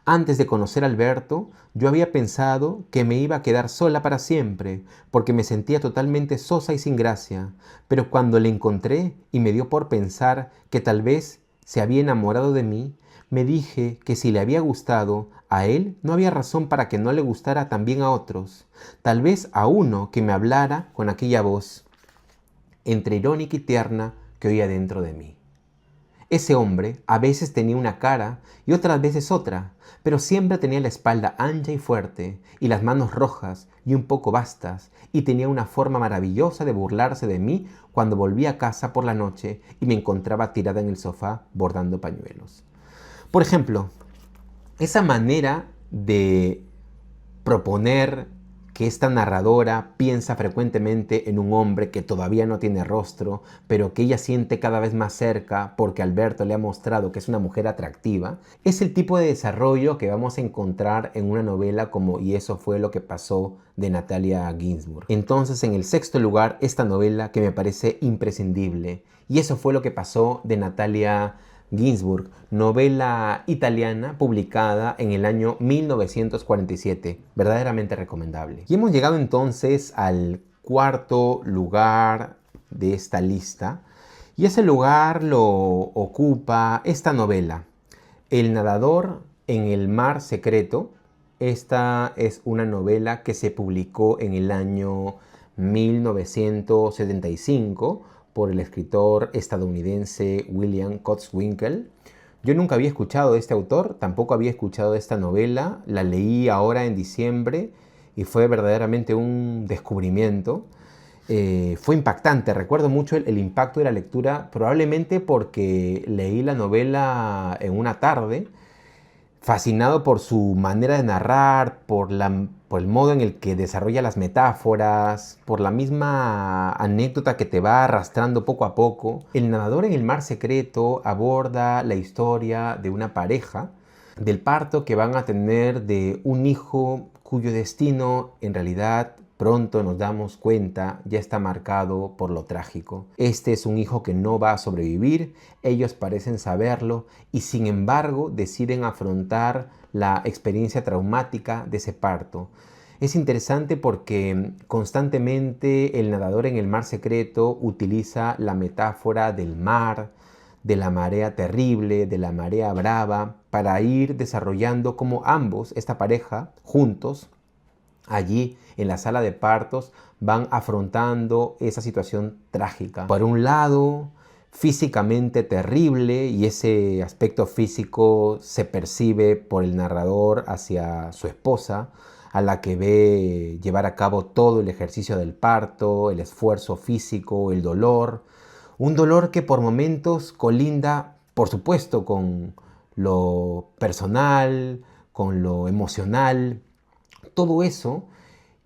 Antes de conocer a Alberto, yo había pensado que me iba a quedar sola para siempre, porque me sentía totalmente sosa y sin gracia, pero cuando le encontré y me dio por pensar que tal vez se había enamorado de mí, me dije que si le había gustado a él, no había razón para que no le gustara también a otros, tal vez a uno que me hablara con aquella voz, entre irónica y tierna, que oía dentro de mí. Ese hombre a veces tenía una cara y otras veces otra, pero siempre tenía la espalda ancha y fuerte, y las manos rojas y un poco vastas, y tenía una forma maravillosa de burlarse de mí cuando volvía a casa por la noche y me encontraba tirada en el sofá bordando pañuelos. Por ejemplo, esa manera de proponer que esta narradora piensa frecuentemente en un hombre que todavía no tiene rostro, pero que ella siente cada vez más cerca porque Alberto le ha mostrado que es una mujer atractiva, es el tipo de desarrollo que vamos a encontrar en una novela como Y eso fue lo que pasó de Natalia Ginzburg. Entonces, en el sexto lugar, esta novela que me parece imprescindible, Y eso fue lo que pasó de Natalia Ginzburg, novela italiana publicada en el año 1947, verdaderamente recomendable. Y hemos llegado entonces al cuarto lugar de esta lista, y ese lugar lo ocupa esta novela, El nadador en el mar secreto. Esta es una novela que se publicó en el año 1975 por el escritor estadounidense William Kotzwinkle. Yo nunca había escuchado de este autor, tampoco había escuchado de esta novela, la leí ahora en diciembre y fue verdaderamente un descubrimiento. Fue impactante, recuerdo mucho el impacto de la lectura, probablemente porque leí la novela en una tarde, fascinado por su manera de narrar, por el modo en el que desarrolla las metáforas, por la misma anécdota que te va arrastrando poco a poco. El nadador en el mar secreto aborda la historia de una pareja, del parto que van a tener de un hijo cuyo destino en realidad pronto nos damos cuenta ya está marcado por lo trágico. Este es un hijo que no va a sobrevivir, ellos parecen saberlo y sin embargo deciden afrontar la experiencia traumática de ese parto. Es interesante porque constantemente el nadador en el mar secreto utiliza la metáfora del mar, de la marea terrible, de la marea brava, para ir desarrollando cómo ambos, esta pareja, juntos, allí en la sala de partos, van afrontando esa situación trágica. Por un lado, físicamente terrible, y ese aspecto físico se percibe por el narrador hacia su esposa, a la que ve llevar a cabo todo el ejercicio del parto, el esfuerzo físico, el dolor. Un dolor que por momentos colinda, por supuesto, con lo personal, con lo emocional. Todo eso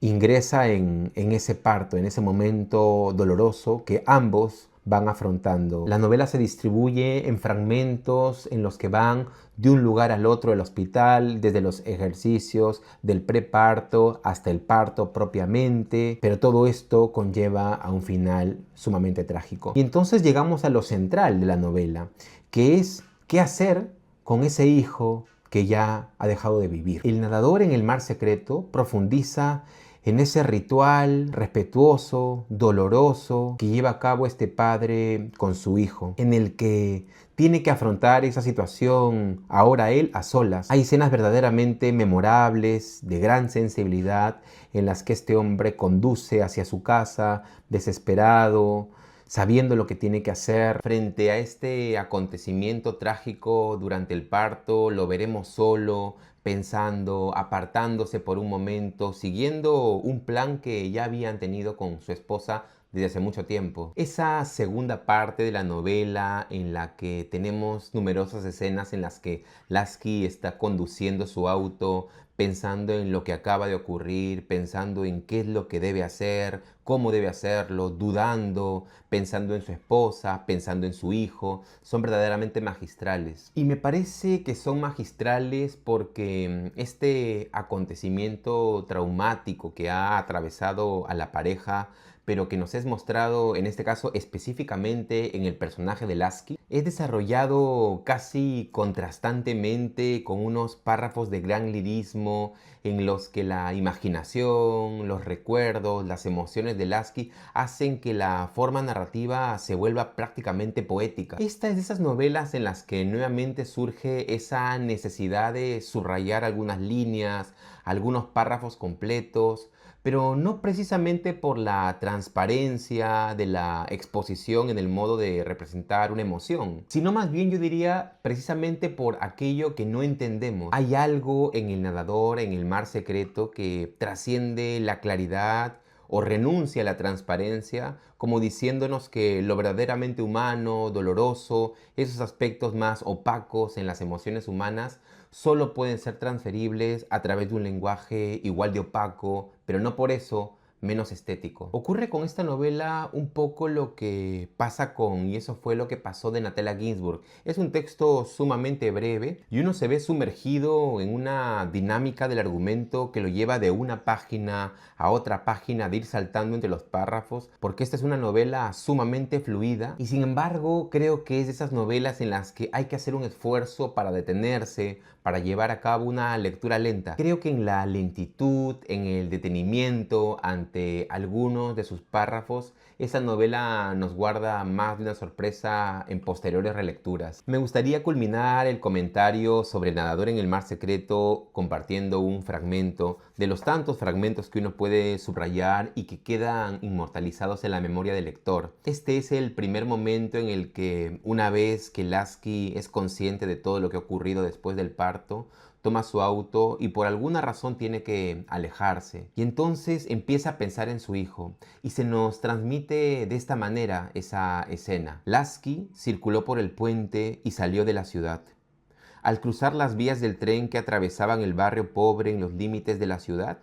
ingresa en ese parto, en ese momento doloroso que ambos van afrontando. La novela se distribuye en fragmentos en los que van de un lugar al otro del hospital, desde los ejercicios del preparto hasta el parto propiamente, pero todo esto conlleva a un final sumamente trágico. Y entonces llegamos a lo central de la novela, que es qué hacer con ese hijo que ya ha dejado de vivir. El nadador en el mar secreto profundiza en ese ritual respetuoso, doloroso, que lleva a cabo este padre con su hijo, en el que tiene que afrontar esa situación ahora él a solas. Hay escenas verdaderamente memorables, de gran sensibilidad, en las que este hombre conduce hacia su casa, desesperado, sabiendo lo que tiene que hacer. Frente a este acontecimiento trágico durante el parto, lo veremos solo, pensando, apartándose por un momento, siguiendo un plan que ya habían tenido con su esposa desde hace mucho tiempo. Esa segunda parte de la novela en la que tenemos numerosas escenas en las que Lasky está conduciendo su auto, pensando en lo que acaba de ocurrir, pensando en qué es lo que debe hacer, cómo debe hacerlo, dudando, pensando en su esposa, pensando en su hijo, son verdaderamente magistrales. Y me parece que son magistrales porque este acontecimiento traumático que ha atravesado a la pareja, pero que nos es mostrado en este caso específicamente en el personaje de Lasky, es desarrollado casi contrastantemente con unos párrafos de gran lirismo en los que la imaginación, los recuerdos, las emociones de Lasky hacen que la forma narrativa se vuelva prácticamente poética. Esta es de esas novelas en las que nuevamente surge esa necesidad de subrayar algunas líneas, algunos párrafos completos, pero no precisamente por la transparencia de la exposición en el modo de representar una emoción, sino más bien yo diría precisamente por aquello que no entendemos. Hay algo en el nadador, en el mar secreto, que trasciende la claridad o renuncia a la transparencia, como diciéndonos que lo verdaderamente humano, doloroso, esos aspectos más opacos en las emociones humanas, solo pueden ser transferibles a través de un lenguaje igual de opaco, pero no por eso menos estético. Ocurre con esta novela un poco lo que pasa con Y eso fue lo que pasó de Natalia Ginzburg. Es un texto sumamente breve y uno se ve sumergido en una dinámica del argumento que lo lleva de una página a otra página, de ir saltando entre los párrafos, porque esta es una novela sumamente fluida y sin embargo creo que es de esas novelas en las que hay que hacer un esfuerzo para detenerse, para llevar a cabo una lectura lenta. Creo que en la lentitud, en el detenimiento ante algunos de sus párrafos, esa novela nos guarda más de una sorpresa en posteriores relecturas. Me gustaría culminar el comentario sobre El nadador en el mar secreto compartiendo un fragmento de los tantos fragmentos que uno puede subrayar y que quedan inmortalizados en la memoria del lector. Este es el primer momento en el que, una vez que Lasky es consciente de todo lo que ha ocurrido después del parto, toma su auto y por alguna razón tiene que alejarse. Y entonces empieza a pensar en su hijo y se nos transmite de esta manera esa escena. Lasky circuló por el puente y salió de la ciudad. Al cruzar las vías del tren que atravesaban el barrio pobre en los límites de la ciudad,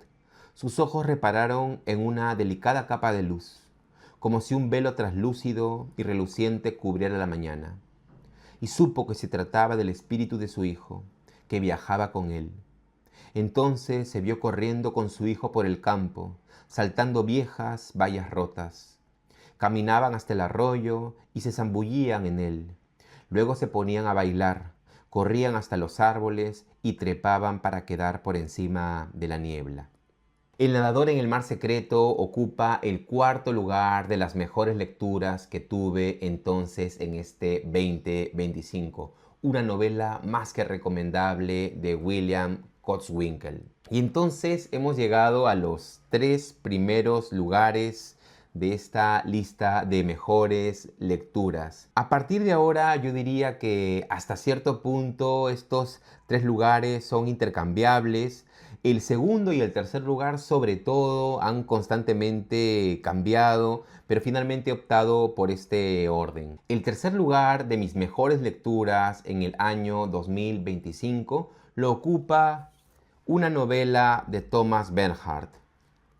sus ojos repararon en una delicada capa de luz, como si un velo traslúcido y reluciente cubriera la mañana. Y supo que se trataba del espíritu de su hijo, que viajaba con él. Entonces se vio corriendo con su hijo por el campo, saltando viejas vallas rotas. Caminaban hasta el arroyo y se zambullían en él. Luego se ponían a bailar, corrían hasta los árboles y trepaban para quedar por encima de la niebla. El nadador en el mar secreto ocupa el cuarto lugar de las mejores lecturas que tuve entonces en este 2025. Una novela más que recomendable de William Kotzwinkle. Y entonces hemos llegado a los 3 primeros lugares de esta lista de mejores lecturas. A partir de ahora yo diría que hasta cierto punto estos 3 lugares son intercambiables. El segundo y el tercer lugar sobre todo han constantemente cambiado, pero finalmente he optado por este orden. El tercer lugar de mis mejores lecturas en el año 2025 lo ocupa una novela de Thomas Bernhard,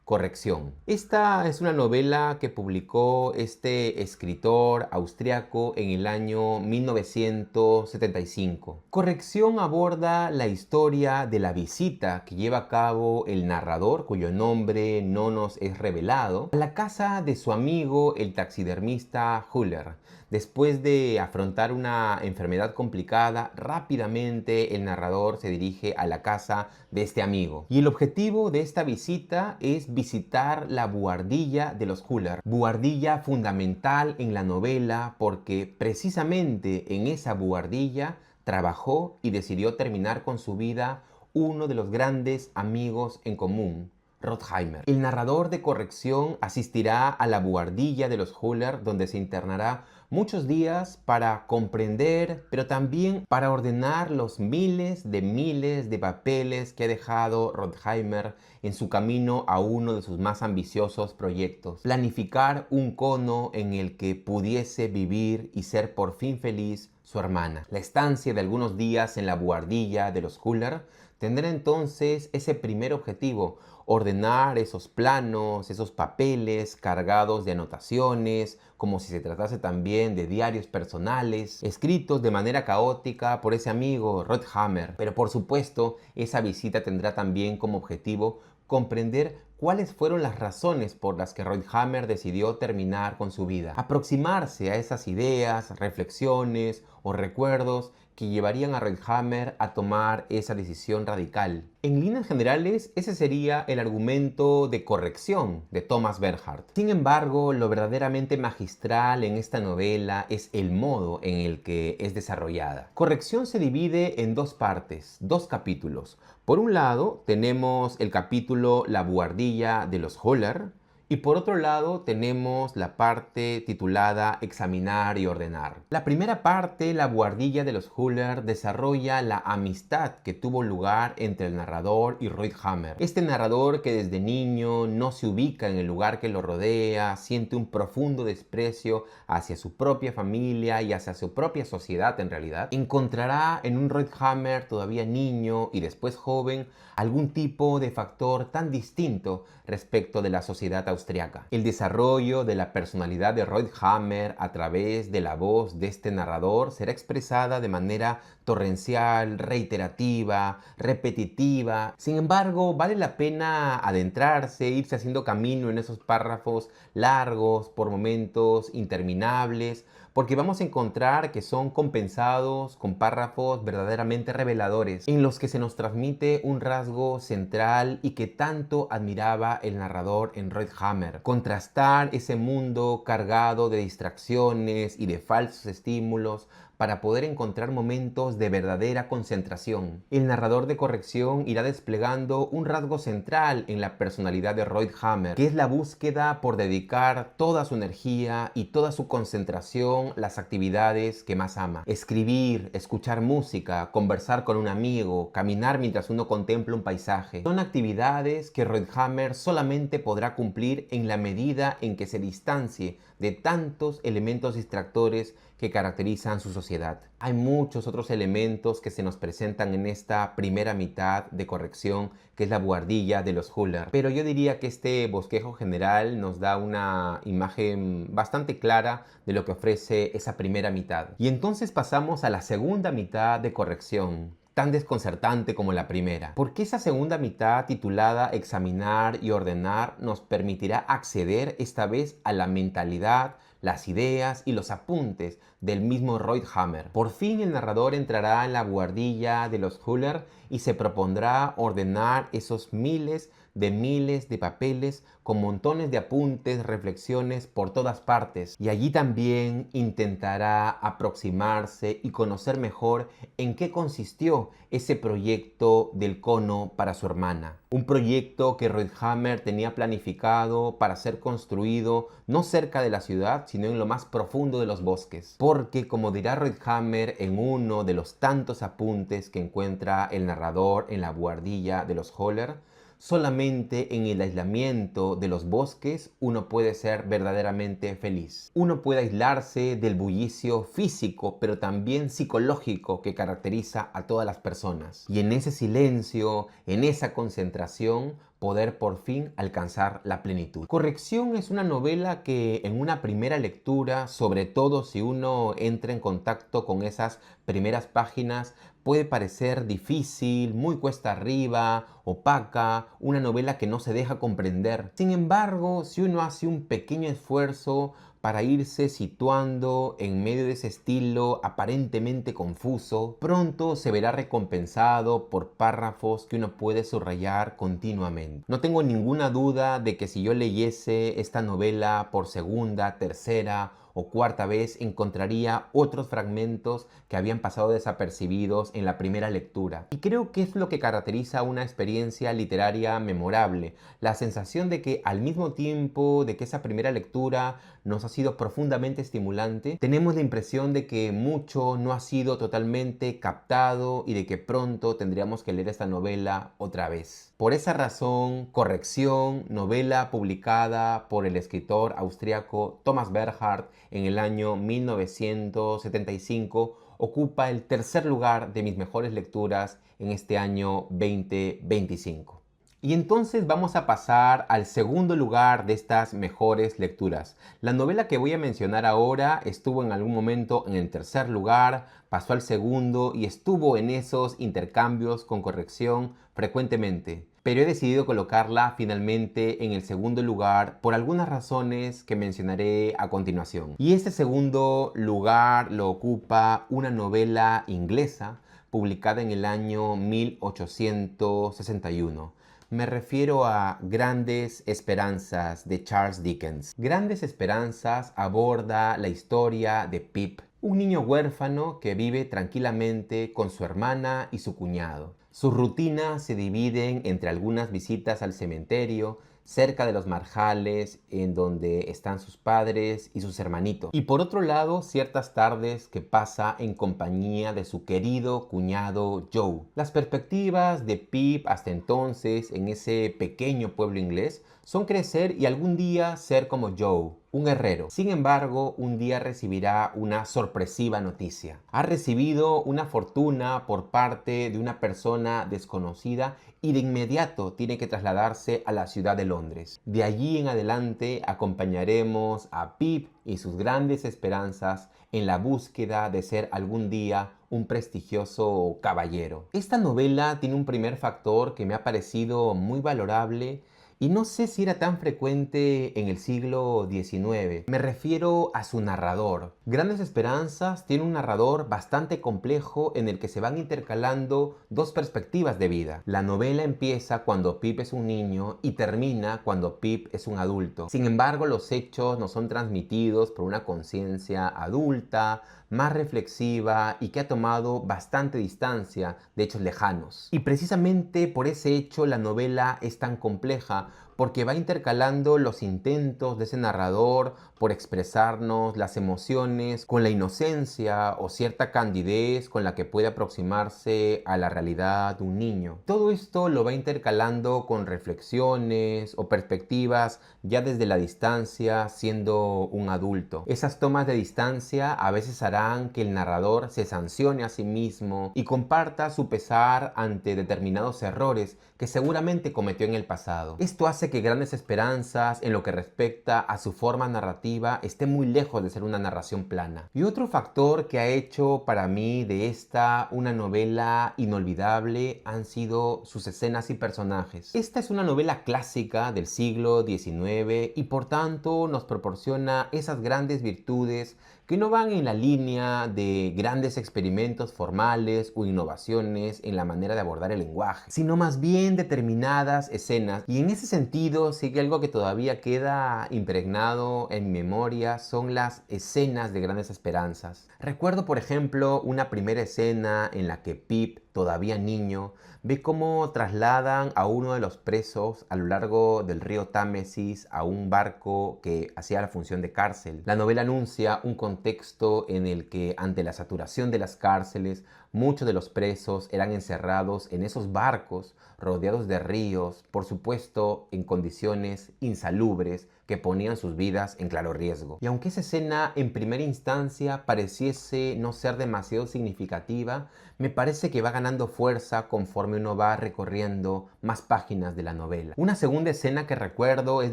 Corrección. Esta es una novela que publicó este escritor austriaco en el año 1975. Corrección aborda la historia de la visita que lleva a cabo el narrador, cuyo nombre no nos es revelado, a la casa de su amigo el taxidermista Huller. Después de afrontar una enfermedad complicada, rápidamente el narrador se dirige a la casa de este amigo. Y el objetivo de esta visita es visitar la buhardilla de los Huller. Buhardilla fundamental en la novela porque precisamente en esa buhardilla trabajó y decidió terminar con su vida uno de los grandes amigos en común, Rodheimer. El narrador de Corrección asistirá a la buhardilla de los Huller, donde se internará muchos días para comprender, pero también para ordenar los miles de papeles que ha dejado Rodheimer en su camino a uno de sus más ambiciosos proyectos. Planificar un cono en el que pudiese vivir y ser por fin feliz su hermana. La estancia de algunos días en la buhardilla de los Huller tendrá entonces ese primer objetivo: ordenar esos planos, esos papeles cargados de anotaciones, como si se tratase también de diarios personales, escritos de manera caótica por ese amigo Rodheimer. Pero por supuesto, esa visita tendrá también como objetivo comprender cuáles fueron las razones por las que Rodheimer decidió terminar con su vida. Aproximarse a esas ideas, reflexiones o recuerdos que llevarían a Reinhammer a tomar esa decisión radical. En líneas generales, ese sería el argumento de corrección de Thomas Bernhard. Sin embargo, lo verdaderamente magistral en esta novela es el modo en el que es desarrollada. Corrección se divide en dos partes, dos capítulos. Por un lado, tenemos el capítulo La buhardilla de los Huller, y por otro lado tenemos la parte titulada Examinar y ordenar. La primera parte, La buhardilla de los Huller, desarrolla la amistad que tuvo lugar entre el narrador y Reinhammer. Este narrador que desde niño no se ubica en el lugar que lo rodea, siente un profundo desprecio hacia su propia familia y hacia su propia sociedad en realidad, encontrará en un Reinhammer todavía niño y después joven algún tipo de factor tan distinto respecto de la sociedad austriaca. El desarrollo de la personalidad de Reinhammer a través de la voz de este narrador será expresada de manera torrencial, reiterativa, repetitiva. Sin embargo, vale la pena adentrarse, irse haciendo camino en esos párrafos largos, por momentos interminables, porque vamos a encontrar que son compensados con párrafos verdaderamente reveladores, en los que se nos transmite un rasgo central y que tanto admiraba el narrador en Reinhammer. Contrastar ese mundo cargado de distracciones y de falsos estímulos para poder encontrar momentos de verdadera concentración. El narrador de corrección irá desplegando un rasgo central en la personalidad de Reinhammer, que es la búsqueda por dedicar toda su energía y toda su concentración a las actividades que más ama. Escribir, escuchar música, conversar con un amigo, caminar mientras uno contempla un paisaje. Son actividades que Reinhammer solamente podrá cumplir en la medida en que se distancie de tantos elementos distractores que caracterizan su sociedad. Hay muchos otros elementos que se nos presentan en esta primera mitad de corrección, que es la buhardilla de los Huller. Pero yo diría que este bosquejo general nos da una imagen bastante clara de lo que ofrece esa primera mitad. Y entonces pasamos a la segunda mitad de corrección, tan desconcertante como la primera, porque esa segunda mitad titulada Examinar y ordenar nos permitirá acceder esta vez a la mentalidad, las ideas y los apuntes del mismo Reinhammer. Por fin el narrador entrará en la buhardilla de los Huller y se propondrá ordenar esos miles de papeles con montones de apuntes, reflexiones por todas partes, y allí también intentará aproximarse y conocer mejor en qué consistió ese proyecto del cono para su hermana. Un proyecto que Reinhammer tenía planificado para ser construido no cerca de la ciudad, sino en lo más profundo de los bosques. Porque, como dirá Reinhammer en uno de los tantos apuntes que encuentra el narrador en la buhardilla de los Huller, solamente en el aislamiento de los bosques uno puede ser verdaderamente feliz. Uno puede aislarse del bullicio físico, pero también psicológico que caracteriza a todas las personas. Y en ese silencio, en esa concentración, poder por fin alcanzar la plenitud. Corrección es una novela que en una primera lectura, sobre todo si uno entra en contacto con esas primeras páginas, puede parecer difícil, muy cuesta arriba, opaca, una novela que no se deja comprender. Sin embargo, si uno hace un pequeño esfuerzo para irse situando en medio de ese estilo aparentemente confuso, pronto se verá recompensado por párrafos que uno puede subrayar continuamente. No tengo ninguna duda de que si yo leyese esta novela por segunda, tercera o cuarta vez, encontraría otros fragmentos que habían pasado desapercibidos en la primera lectura. Y creo que es lo que caracteriza una experiencia literaria memorable, la sensación de que al mismo tiempo de que esa primera lectura nos ha sido profundamente estimulante, tenemos la impresión de que mucho no ha sido totalmente captado y de que pronto tendríamos que leer esta novela otra vez. Por esa razón, Corrección, novela publicada por el escritor austriaco Thomas Bernhard en el año 1975, ocupa el tercer lugar de mis mejores lecturas en este año 2025. Y entonces vamos a pasar al segundo lugar de estas mejores lecturas. La novela que voy a mencionar ahora estuvo en algún momento en el tercer lugar, pasó al segundo y estuvo en esos intercambios con Corrección frecuentemente. pero he decidido colocarla finalmente en el segundo lugar por algunas razones que mencionaré a continuación. Y este segundo lugar lo ocupa una novela inglesa publicada en el año 1861. Me refiero a Grandes Esperanzas de Charles Dickens. Grandes Esperanzas aborda la historia de Pip, un niño huérfano que vive tranquilamente con su hermana y su cuñado. Sus rutinas se dividen entre algunas visitas al cementerio, cerca de los marjales en donde están sus padres y sus hermanitos. Y por otro lado, ciertas tardes que pasa en compañía de su querido cuñado Joe. Las perspectivas de Pip hasta entonces en ese pequeño pueblo inglés son crecer y algún día ser como Joe, un herrero. Sin embargo, un día recibirá una sorpresiva noticia. Ha recibido una fortuna por parte de una persona desconocida y de inmediato tiene que trasladarse a la ciudad de Londres. De allí en adelante acompañaremos a Pip y sus grandes esperanzas en la búsqueda de ser algún día un prestigioso caballero. Esta novela tiene un primer factor que me ha parecido muy valorable y no sé si era tan frecuente en el siglo XIX. Me refiero a su narrador. Grandes Esperanzas tiene un narrador bastante complejo en el que se van intercalando dos perspectivas de vida. La novela empieza cuando Pip es un niño y termina cuando Pip es un adulto. Sin embargo, los hechos nos son transmitidos por una conciencia adulta, más reflexiva y que ha tomado bastante distancia de hechos lejanos. Y precisamente por ese hecho la novela es tan compleja, porque va intercalando los intentos de ese narrador por expresarnos las emociones con la inocencia o cierta candidez con la que puede aproximarse a la realidad de un niño. Todo esto lo va intercalando con reflexiones o perspectivas ya desde la distancia siendo un adulto. Esas tomas de distancia a veces harán que el narrador se sancione a sí mismo y comparta su pesar ante determinados errores que seguramente cometió en el pasado. Esto hace que Grandes Esperanzas, en lo que respecta a su forma narrativa, esté muy lejos de ser una narración plana. Y otro factor que ha hecho para mí de esta una novela inolvidable han sido sus escenas y personajes. Esta es una novela clásica del siglo XIX y por tanto nos proporciona esas grandes virtudes que no van en la línea de grandes experimentos formales o innovaciones en la manera de abordar el lenguaje, sino más bien determinadas escenas. Y en ese sentido, sí que algo que todavía queda impregnado en mi memoria son las escenas de Grandes Esperanzas. Recuerdo, por ejemplo, una primera escena en la que Pip, todavía niño, ve cómo trasladan a uno de los presos a lo largo del río Támesis a un barco que hacía la función de cárcel. La novela anuncia un contexto en el que, ante la saturación de las cárceles, muchos de los presos eran encerrados en esos barcos rodeados de ríos, por supuesto en condiciones insalubres que ponían sus vidas en claro riesgo. Y aunque esa escena en primera instancia pareciese no ser demasiado significativa, me parece que va ganando fuerza conforme uno va recorriendo más páginas de la novela. Una segunda escena que recuerdo es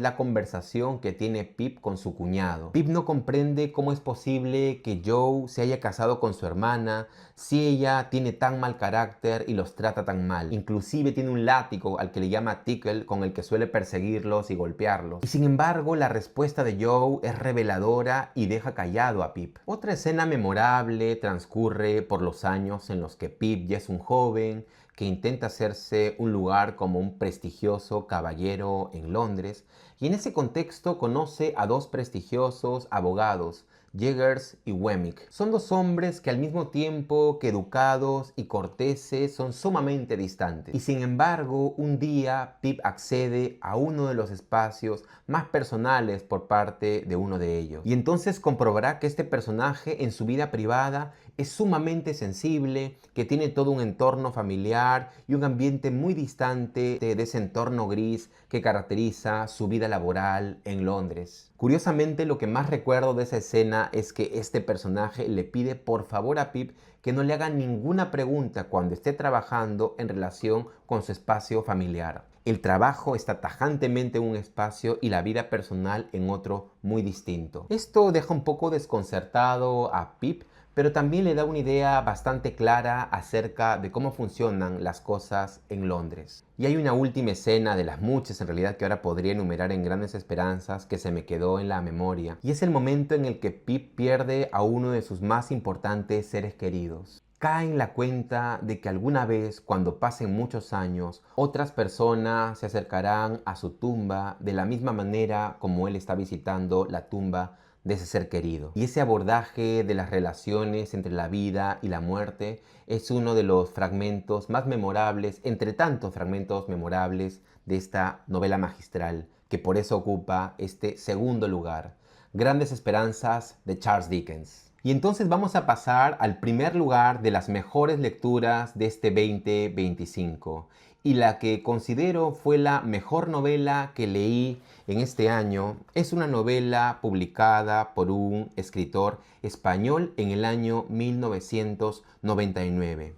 la conversación que tiene Pip con su cuñado. Pip no comprende cómo es posible que Joe se haya casado con su hermana si ella tiene tan mal carácter y los trata tan mal. Inclusive tiene un látigo al que le llama Tickle con el que suele perseguirlos y golpearlos. Y sin embargo, la respuesta de Joe es reveladora y deja callado a Pip. Otra escena memorable transcurre por los años en los que Pip ya es un joven que intenta hacerse un lugar como un prestigioso caballero en Londres, y en ese contexto conoce a dos prestigiosos abogados, Jaggers y Wemmick. Son dos hombres que al mismo tiempo que educados y corteses son sumamente distantes. Y sin embargo, un día Pip accede a uno de los espacios más personales por parte de uno de ellos. Y entonces comprobará que este personaje en su vida privada es sumamente sensible, que tiene todo un entorno familiar y un ambiente muy distante de ese entorno gris que caracteriza su vida laboral en Londres. Curiosamente, lo que más recuerdo de esa escena es que este personaje le pide por favor a Pip que no le haga ninguna pregunta cuando esté trabajando en relación con su espacio familiar. El trabajo está tajantemente en un espacio y la vida personal en otro muy distinto. Esto deja un poco desconcertado a Pip, pero también le da una idea bastante clara acerca de cómo funcionan las cosas en Londres. Y hay una última escena de las muchas en realidad que ahora podría enumerar en Grandes Esperanzas que se me quedó en la memoria. Y es el momento en el que Pip pierde a uno de sus más importantes seres queridos. Cae en la cuenta de que alguna vez, cuando pasen muchos años, otras personas se acercarán a su tumba de la misma manera como él está visitando la tumba de ese ser querido. Y ese abordaje de las relaciones entre la vida y la muerte es uno de los fragmentos más memorables, entre tantos fragmentos memorables de esta novela magistral, que por eso ocupa este segundo lugar. Grandes Esperanzas de Charles Dickens. Y entonces vamos a pasar al primer lugar de las mejores lecturas de este 2025 y la que considero fue la mejor novela que leí en este año es una novela publicada por un escritor español en el año 1999.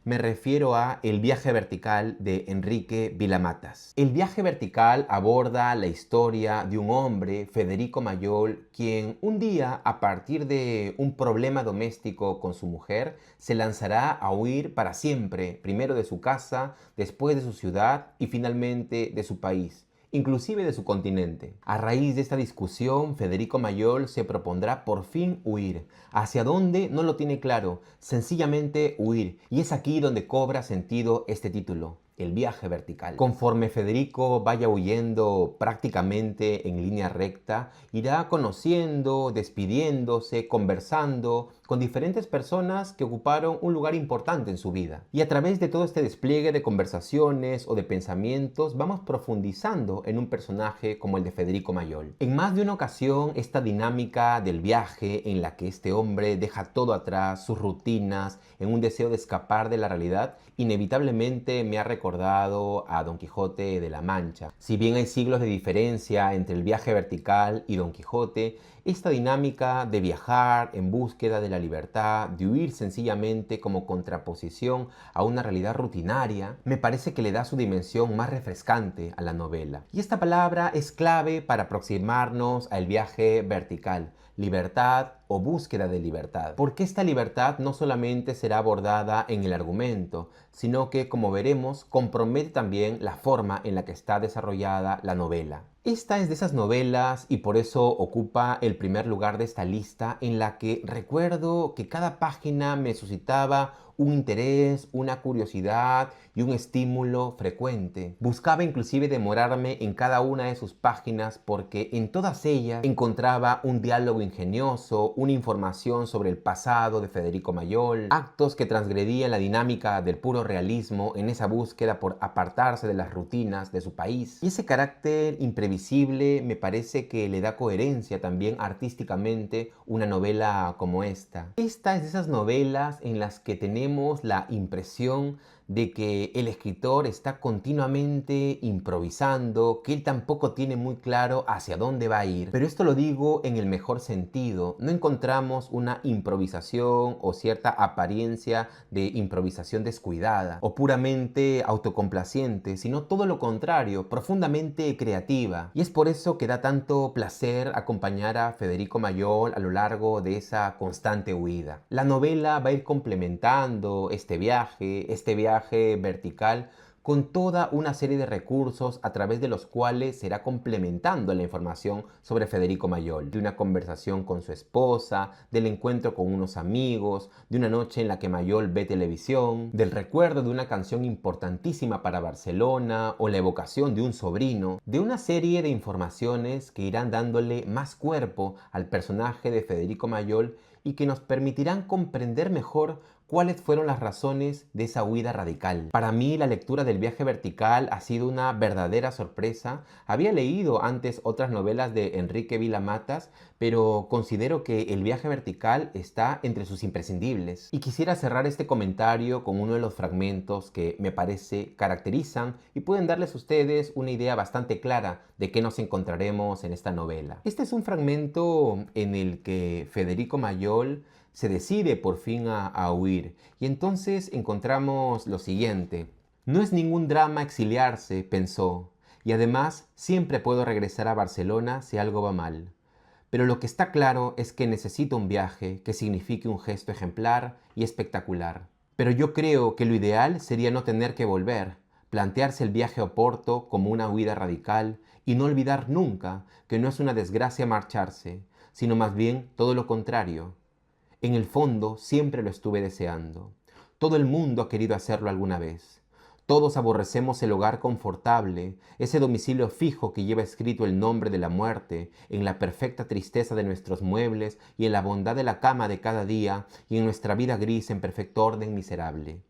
Me refiero a El viaje vertical de Enrique Vilamatas. El viaje vertical aborda la historia de un hombre, Federico Mayol, quien un día, a partir de un problema doméstico con su mujer, se lanzará a huir para siempre, primero de su casa, después de su ciudad y finalmente de su país, inclusive de su continente. A raíz de esta discusión, Federico Mayol se propondrá por fin huir. ¿Hacia dónde? No lo tiene claro, sencillamente huir. Y es aquí donde cobra sentido este título, El viaje vertical. Conforme Federico vaya huyendo prácticamente en línea recta, irá conociendo, despidiéndose, conversando con diferentes personas que ocuparon un lugar importante en su vida. Y a través de todo este despliegue de conversaciones o de pensamientos, vamos profundizando en un personaje como el de Federico Mayol. En más de una ocasión, esta dinámica del viaje en la que este hombre deja todo atrás, sus rutinas, en un deseo de escapar de la realidad, inevitablemente me ha recordado a Don Quijote de la Mancha. Si bien hay siglos de diferencia entre el viaje vertical y Don Quijote, esta dinámica de viajar en búsqueda de la libertad, de huir sencillamente como contraposición a una realidad rutinaria, me parece que le da su dimensión más refrescante a la novela. Y esta palabra es clave para aproximarnos al viaje vertical, libertad o búsqueda de libertad. Porque esta libertad no solamente será abordada en el argumento, sino que, como veremos, compromete también la forma en la que está desarrollada la novela. Esta es de esas novelas y por eso ocupa el primer lugar de esta lista en la que recuerdo que cada página me suscitaba un interés, una curiosidad y un estímulo frecuente. Buscaba inclusive demorarme en cada una de sus páginas porque en todas ellas encontraba un diálogo ingenioso, una información sobre el pasado de Federico Mayol, actos que transgredían la dinámica del puro realismo en esa búsqueda por apartarse de las rutinas de su país. Y ese carácter imprevisible me parece que le da coherencia también artísticamente una novela como esta. Esta es de esas novelas en las que tenemos la impresión de que el escritor está continuamente improvisando, que él tampoco tiene muy claro hacia dónde va a ir. Pero esto lo digo en el mejor sentido. No encontramos una improvisación o cierta apariencia de improvisación descuidada o puramente autocomplaciente, sino todo lo contrario, profundamente creativa. Y es por eso que da tanto placer acompañar a Federico Mayol a lo largo de esa constante huida. La novela va a ir complementando este viaje vertical con toda una serie de recursos a través de los cuales será complementando la información sobre Federico Mayol, de una conversación con su esposa, del encuentro con unos amigos, de una noche en la que Mayol ve televisión, del recuerdo de una canción importantísima para Barcelona o la evocación de un sobrino, de una serie de informaciones que irán dándole más cuerpo al personaje de Federico Mayol y que nos permitirán comprender mejor cuáles fueron las razones de esa huida radical. Para mí, la lectura del viaje vertical ha sido una verdadera sorpresa. Había leído antes otras novelas de Enrique Vilamatas, pero considero que el viaje vertical está entre sus imprescindibles. Y quisiera cerrar este comentario con uno de los fragmentos que me parece caracterizan y pueden darles a ustedes una idea bastante clara de qué nos encontraremos en esta novela. Este es un fragmento en el que Federico Mayol se decide por fin a huir. Y entonces encontramos lo siguiente. No es ningún drama exiliarse, pensó, y además siempre puedo regresar a Barcelona si algo va mal. Pero lo que está claro es que necesito un viaje que signifique un gesto ejemplar y espectacular. Pero yo creo que lo ideal sería no tener que volver, plantearse el viaje a Oporto como una huida radical y no olvidar nunca que no es una desgracia marcharse, sino más bien todo lo contrario. En el fondo siempre lo estuve deseando. Todo el mundo ha querido hacerlo alguna vez. Todos aborrecemos el hogar confortable, ese domicilio fijo que lleva escrito el nombre de la muerte, en la perfecta tristeza de nuestros muebles y en la bondad de la cama de cada día y en nuestra vida gris en perfecto orden miserable.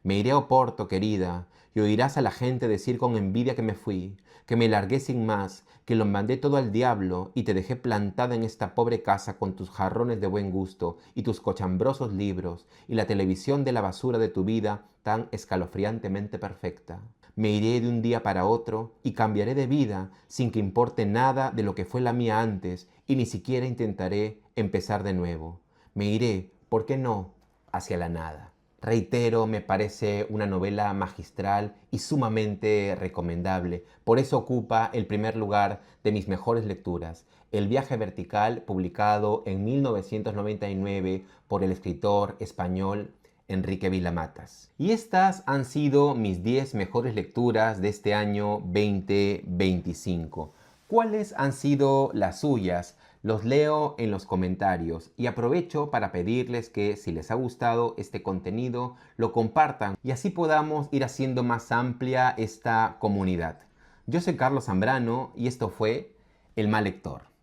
Me iré a Oporto, querida, y oirás a la gente decir con envidia que me fui, que me largué sin más, que lo mandé todo al diablo y te dejé plantada en esta pobre casa con tus jarrones de buen gusto y tus cochambrosos libros y la televisión de la basura de tu vida tan escalofriantemente perfecta. Me iré de un día para otro y cambiaré de vida sin que importe nada de lo que fue la mía antes y ni siquiera intentaré empezar de nuevo. Me iré, ¿por qué no?, hacia la nada. Reitero, me parece una novela magistral y sumamente recomendable. Por eso ocupa el primer lugar de mis mejores lecturas. El viaje vertical, publicado en 1999 por el escritor español Enrique Vilamatas. Y estas han sido mis 10 mejores lecturas de este año 2025. ¿Cuáles han sido las suyas? Los leo en los comentarios y aprovecho para pedirles que si les ha gustado este contenido lo compartan y así podamos ir haciendo más amplia esta comunidad. Yo soy Carlos Zambrano y esto fue El Mal Lector.